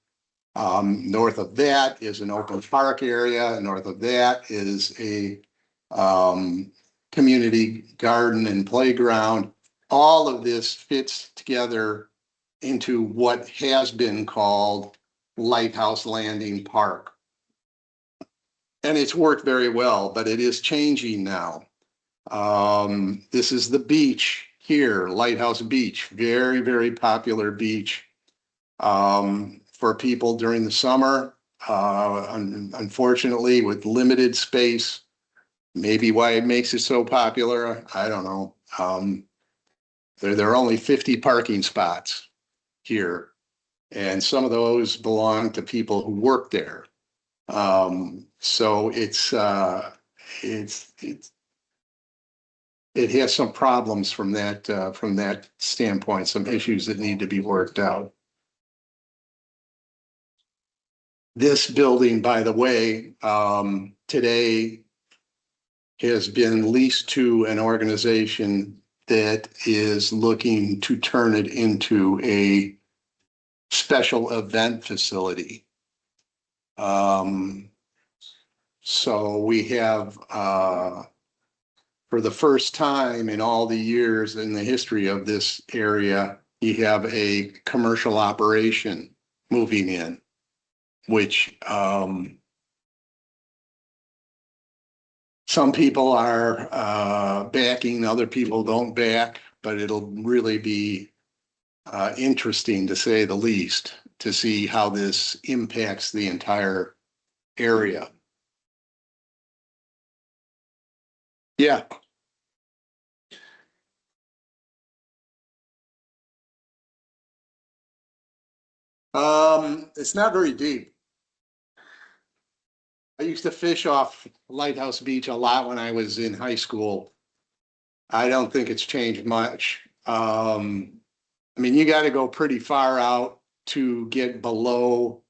North of that is an open park area. North of that is a community garden and playground. All of this fits together into what has been called Lighthouse Landing Park. And it's worked very well, but it is changing now. This is the beach here, Lighthouse Beach, very, very popular beach for people during the summer. Unfortunately, with limited space, maybe why it makes it so popular, I don't know. There are only 50 parking spots here, and some of those belong to people who work there. So it has some problems from that standpoint, some issues that need to be worked out. This building, by the way, today has been leased to an organization that is looking to turn it into a special event facility. So we have, for the first time in all the years in the history of this area, you have a commercial operation moving in, which some people are backing, other people don't back, but it'll really be interesting, to say the least, to see how this impacts the entire area. Yeah. It's not very deep. I used to fish off Lighthouse Beach a lot when I was in high school. I don't think it's changed much. I mean, you got to go pretty far out to get below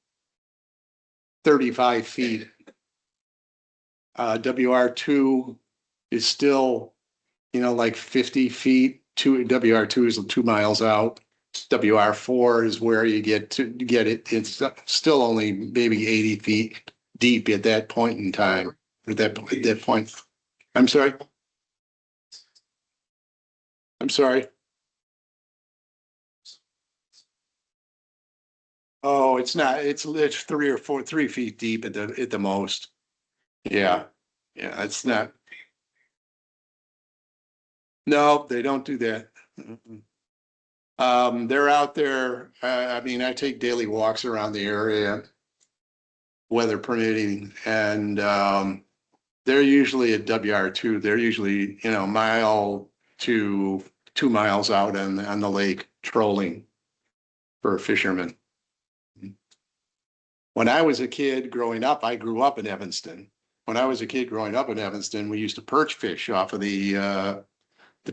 35 feet. WR2 is still, like 50 feet. WR2 is 2 miles out. WR4 is where you get it. It's still only maybe 80 feet deep at that point in time. At that point. I'm sorry. Oh, it's not. It's 3 feet deep at the most. Yeah. Yeah, it's not. No, they don't do that. They're out there. I mean, I take daily walks around the area, weather permitting, and they're usually at WR2. They're usually, mile to 2 miles out on the lake trolling for fishermen. When I was a kid growing up, I grew up in Evanston. When I was a kid growing up in Evanston, we used to perch fish off of the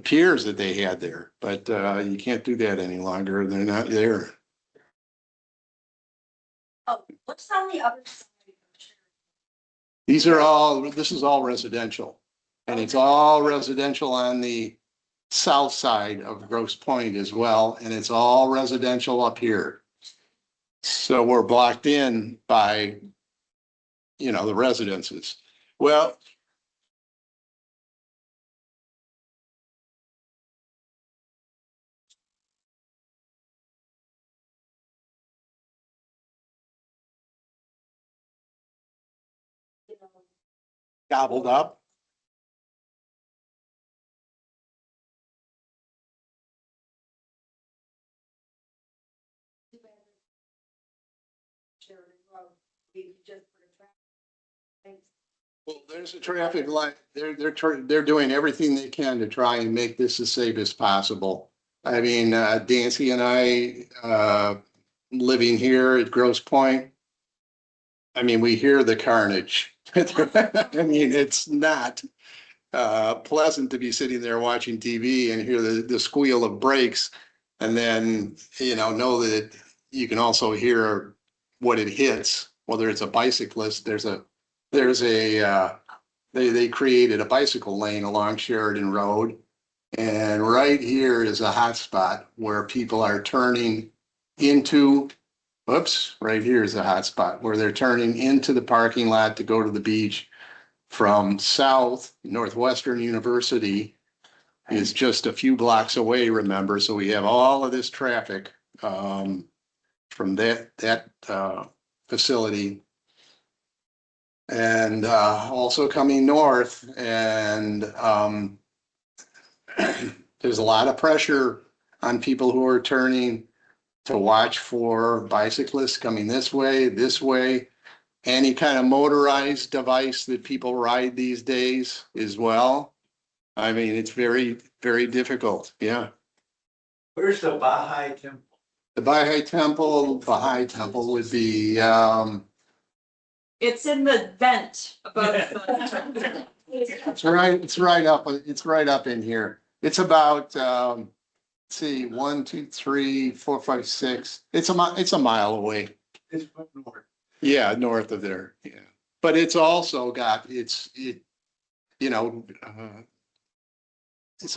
piers that they had there, but you can't do that any longer. They're not there. Oh, what's on the other side? This is all residential, and it's all residential on the south side of Grosse Point as well, and it's all residential up here. So we're blocked in by, the residences. Well, gobbled up. Well, there's a traffic light. They're doing everything they can to try and make this as safe as possible. I mean, Dancy and I, living here at Grosse Point, I mean, we hear the carnage. I mean, it's not pleasant to be sitting there watching TV and hear the squeal of brakes. And then, know that you can also hear what it hits, whether it's a bicyclist, they created a bicycle lane along Sheridan Road. And right here is a hot spot where people are turning into, right here is a hot spot where they're turning into the parking lot to go to the beach from south. Northwestern University is just a few blocks away, remember? So we have all of this traffic from that facility. And also coming north, and there's a lot of pressure on people who are turning to watch for bicyclists coming this way, any kind of motorized device that people ride these days as well. I mean, it's very, very difficult. Yeah. Where's the Baha'i temple? The Baha'i temple would be, It's in the vent above. it's right up in here. It's about, let's see, 1, 2, 3, 4, 5, 6. It's a mile away. It's up north. Yeah, north of there. Yeah. But it's also got, it's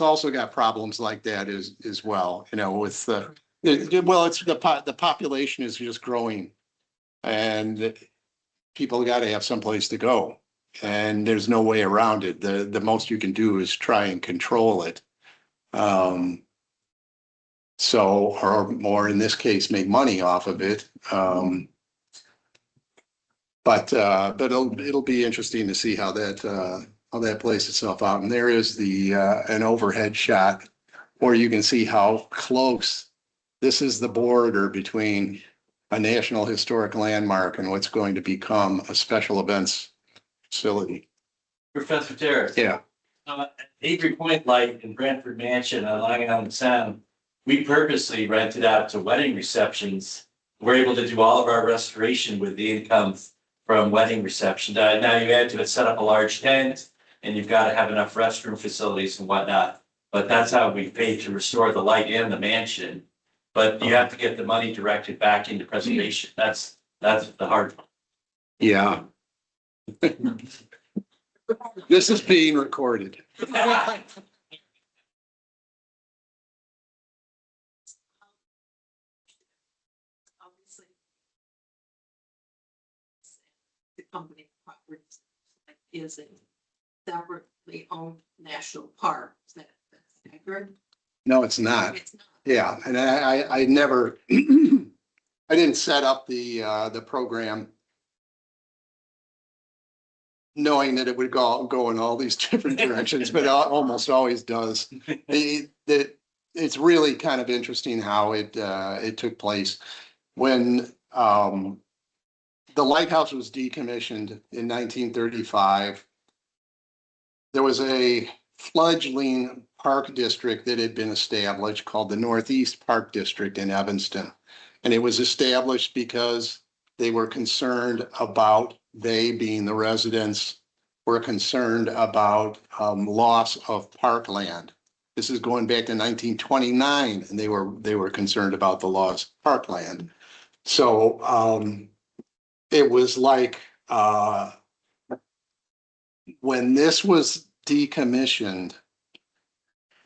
also got problems like that as well, with the population is just growing, and people got to have someplace to go, and there's no way around it. The most you can do is try and control it. Or more in this case, make money off of it. But it'll be interesting to see how that plays itself out. And there is an overhead shot where you can see how close this is, the border between a National Historic Landmark and what's going to become a special events facility. Professor Terras. Yeah. Avery Point Light in Brantford Mansion on Long Island Sound, we purposely rented out to wedding receptions. We're able to do all of our restoration with the income from wedding reception. Now you add to it, set up a large tent, and you've got to have enough restroom facilities and whatnot. But that's how we pay to restore the light and the mansion. But you have to get the money directed back into preservation. That's the hard one. Yeah. This is being recorded. Obviously. The company properties is a separately owned national park. That's accurate? No, it's not. It's not. Yeah, and I never, I didn't set up the program knowing that it would go in all these different directions, but it almost always does. It's really kind of interesting how it took place when the lighthouse was decommissioned in 1935. There was a fledgling park district that had been established called the Northeast Park District in Evanston. And it was established because they were concerned about, they being the residents, were concerned about loss of parkland. This is going back to 1929, and they were concerned about the loss of parkland. So it was like when this was decommissioned,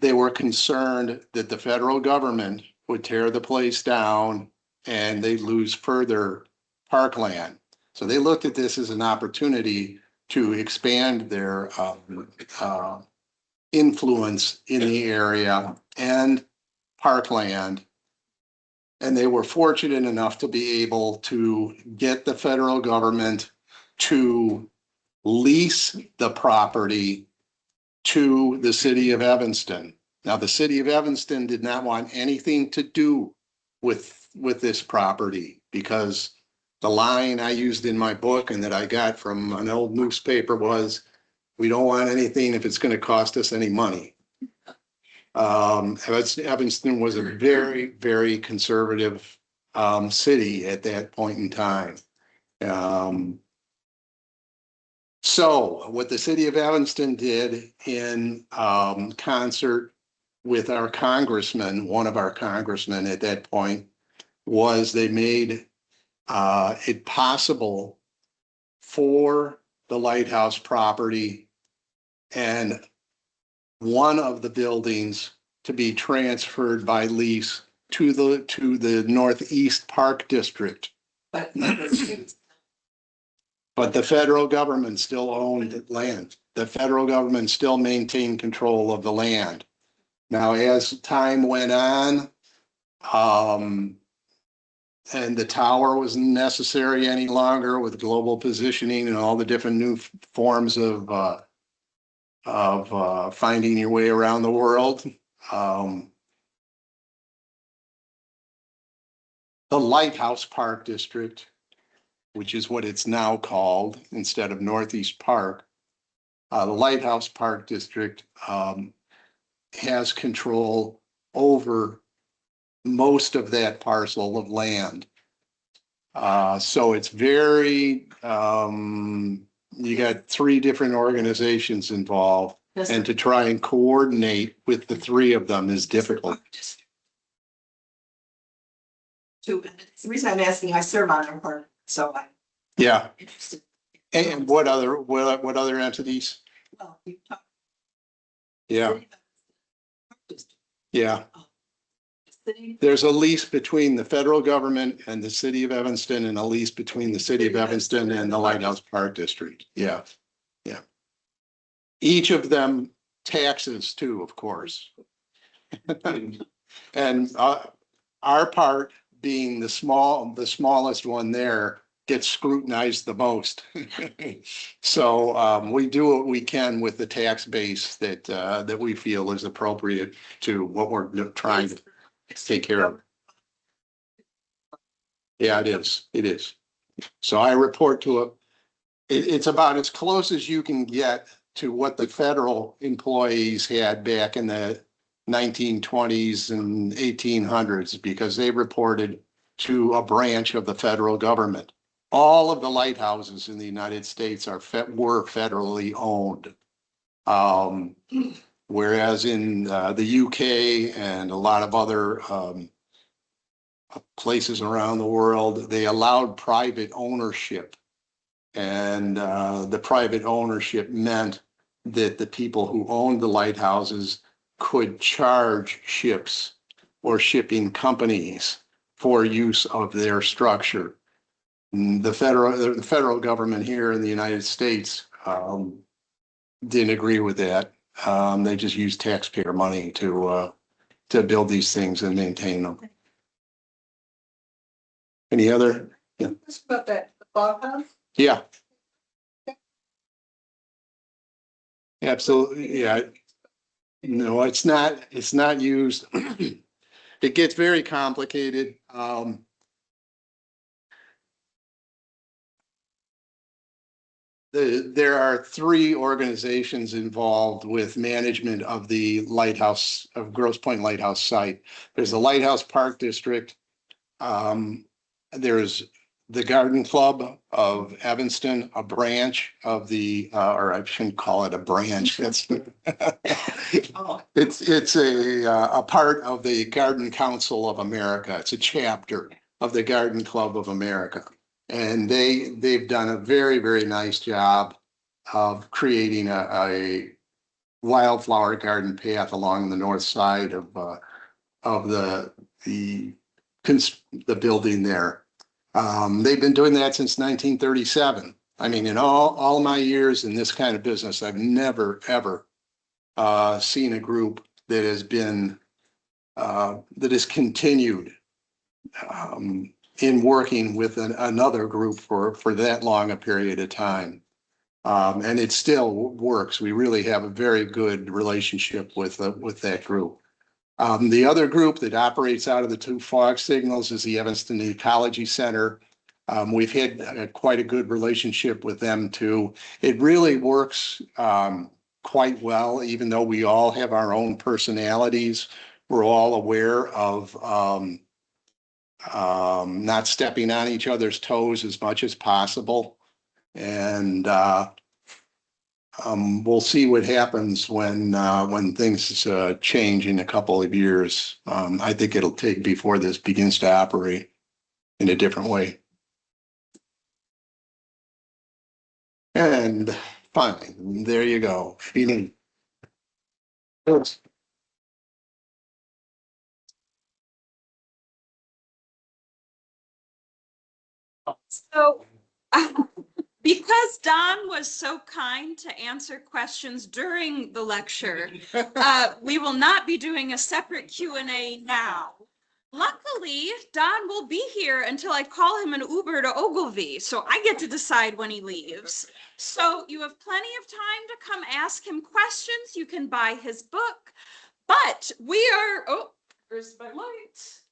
they were concerned that the federal government would tear the place down and they'd lose further parkland. So they looked at this as an opportunity to expand their influence in the area and parkland. And they were fortunate enough to be able to get the federal government to lease the property to the city of Evanston. Now, the city of Evanston did not want anything to do with this property, because the line I used in my book and that I got from an old newspaper was, we don't want anything if it's going to cost us any money. Evanston was a very, very conservative city at that point in time. So what the city of Evanston did in concert with our congressman, one of our congressmen at that point, was they made it possible for the lighthouse property and one of the buildings to be transferred by lease to the Northeast Park District. But But the federal government still owned land. The federal government still maintained control of the land. Now, as time went on, and the tower wasn't necessary any longer with global positioning and all the different new forms of finding your way around the world. The Lighthouse Park District, which is what it's now called instead of Northeast Park, the Lighthouse Park District has control over most of that parcel of land. So it's very, you got 3 different organizations involved, and to try and coordinate with the 3 of them is difficult. The reason I'm asking, I serve on our part, so I'm Yeah, interested. and what other entities? Well, you talked. Yeah, yeah. City. There's a lease between the federal government and the city of Evanston, and a lease between the city of Evanston and the Lighthouse Park District. Yeah, yeah. Each of them taxes too, of course. And our part being the smallest one there gets scrutinized the most. So we do what we can with the tax base that we feel is appropriate to what we're trying to take care of. Yeah, it is. It is. So I report to it's about as close as you can get to what the federal employees had back in the 1920s and 1800s, because they reported to a branch of the federal government. All of the lighthouses in the United States were federally owned. Whereas in the UK and a lot of other places around the world, they allowed private ownership. And the private ownership meant that the people who owned the lighthouses could charge ships or shipping companies for use of their structure. The federal government here in the United States didn't agree with that. They just used taxpayer money to build these things and maintain them. Any other? Yeah. About that fog house? Yeah. Absolutely. Yeah. No, it's not used. It gets very complicated. There are 3 organizations involved with management of the lighthouse, of Grosse Point Lighthouse site. There's the Lighthouse Park District. There's the Garden Club of Evanston, a branch of the, or I shouldn't call it a branch. It's it's a part of the Garden Council of America. It's a chapter of the Garden Club of America. And they've done a very, very nice job of creating a wildflower garden path along the north side of the building there. They've been doing that since 1937. I mean, in all my years in this kind of business, I've never, ever seen a group that has been, that has continued in working with another group for that long a period of time. And it still works. We really have a very good relationship with that group. The other group that operates out of the 2 fog signals is the Evanston Ecology Center. We've had quite a good relationship with them too. It really works quite well, even though we all have our own personalities. We're all aware of not stepping on each other's toes as much as possible. And we'll see what happens when things change in a couple of years. I think it'll take before this begins to operate in a different way. And fine, there you go. Feeling. So, because Don was so kind to answer questions during the lecture, we will not be doing a separate Q&A now. Luckily, Don will be here until I call him an Uber to Ogilvy, so I get to decide when he leaves. So you have plenty of time to come ask him questions. You can buy his book, but we are, oh, where's my light?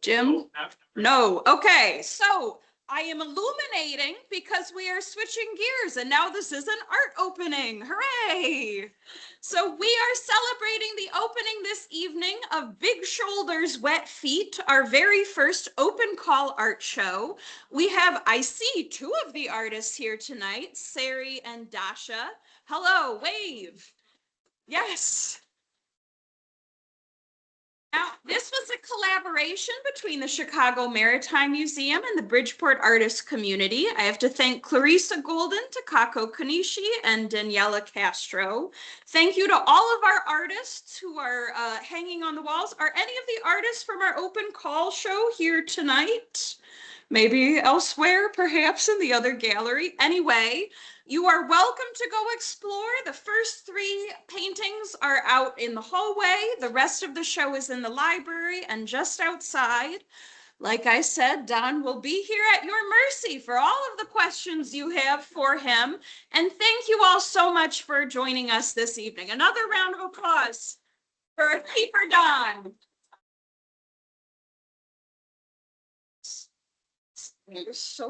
Jim? No. Okay. So I am illuminating because we are switching gears and now this is an art opening. Hooray. So we are celebrating the opening this evening of Big Shoulders, Wet Feet, our very first open call art show. We have, I see two of the artists here tonight, Sari and Dasha. Hello, wave. Yes. Now, this was a collaboration between the Chicago Maritime Museum and the Bridgeport artist community. I have to thank Clarissa Golden, Takako Kanishi, and Daniela Castro. Thank you to all of our artists who are hanging on the walls. Are any of the artists from our open call show here tonight? Maybe elsewhere, perhaps in the other gallery. Anyway, you are welcome to go explore. The first 3 paintings are out in the hallway. The rest of the show is in the library and just outside. Like I said, Don will be here at your mercy for all of the questions you have for him. And thank you all so much for joining us this evening. Another round of applause for Keeper Don. You're so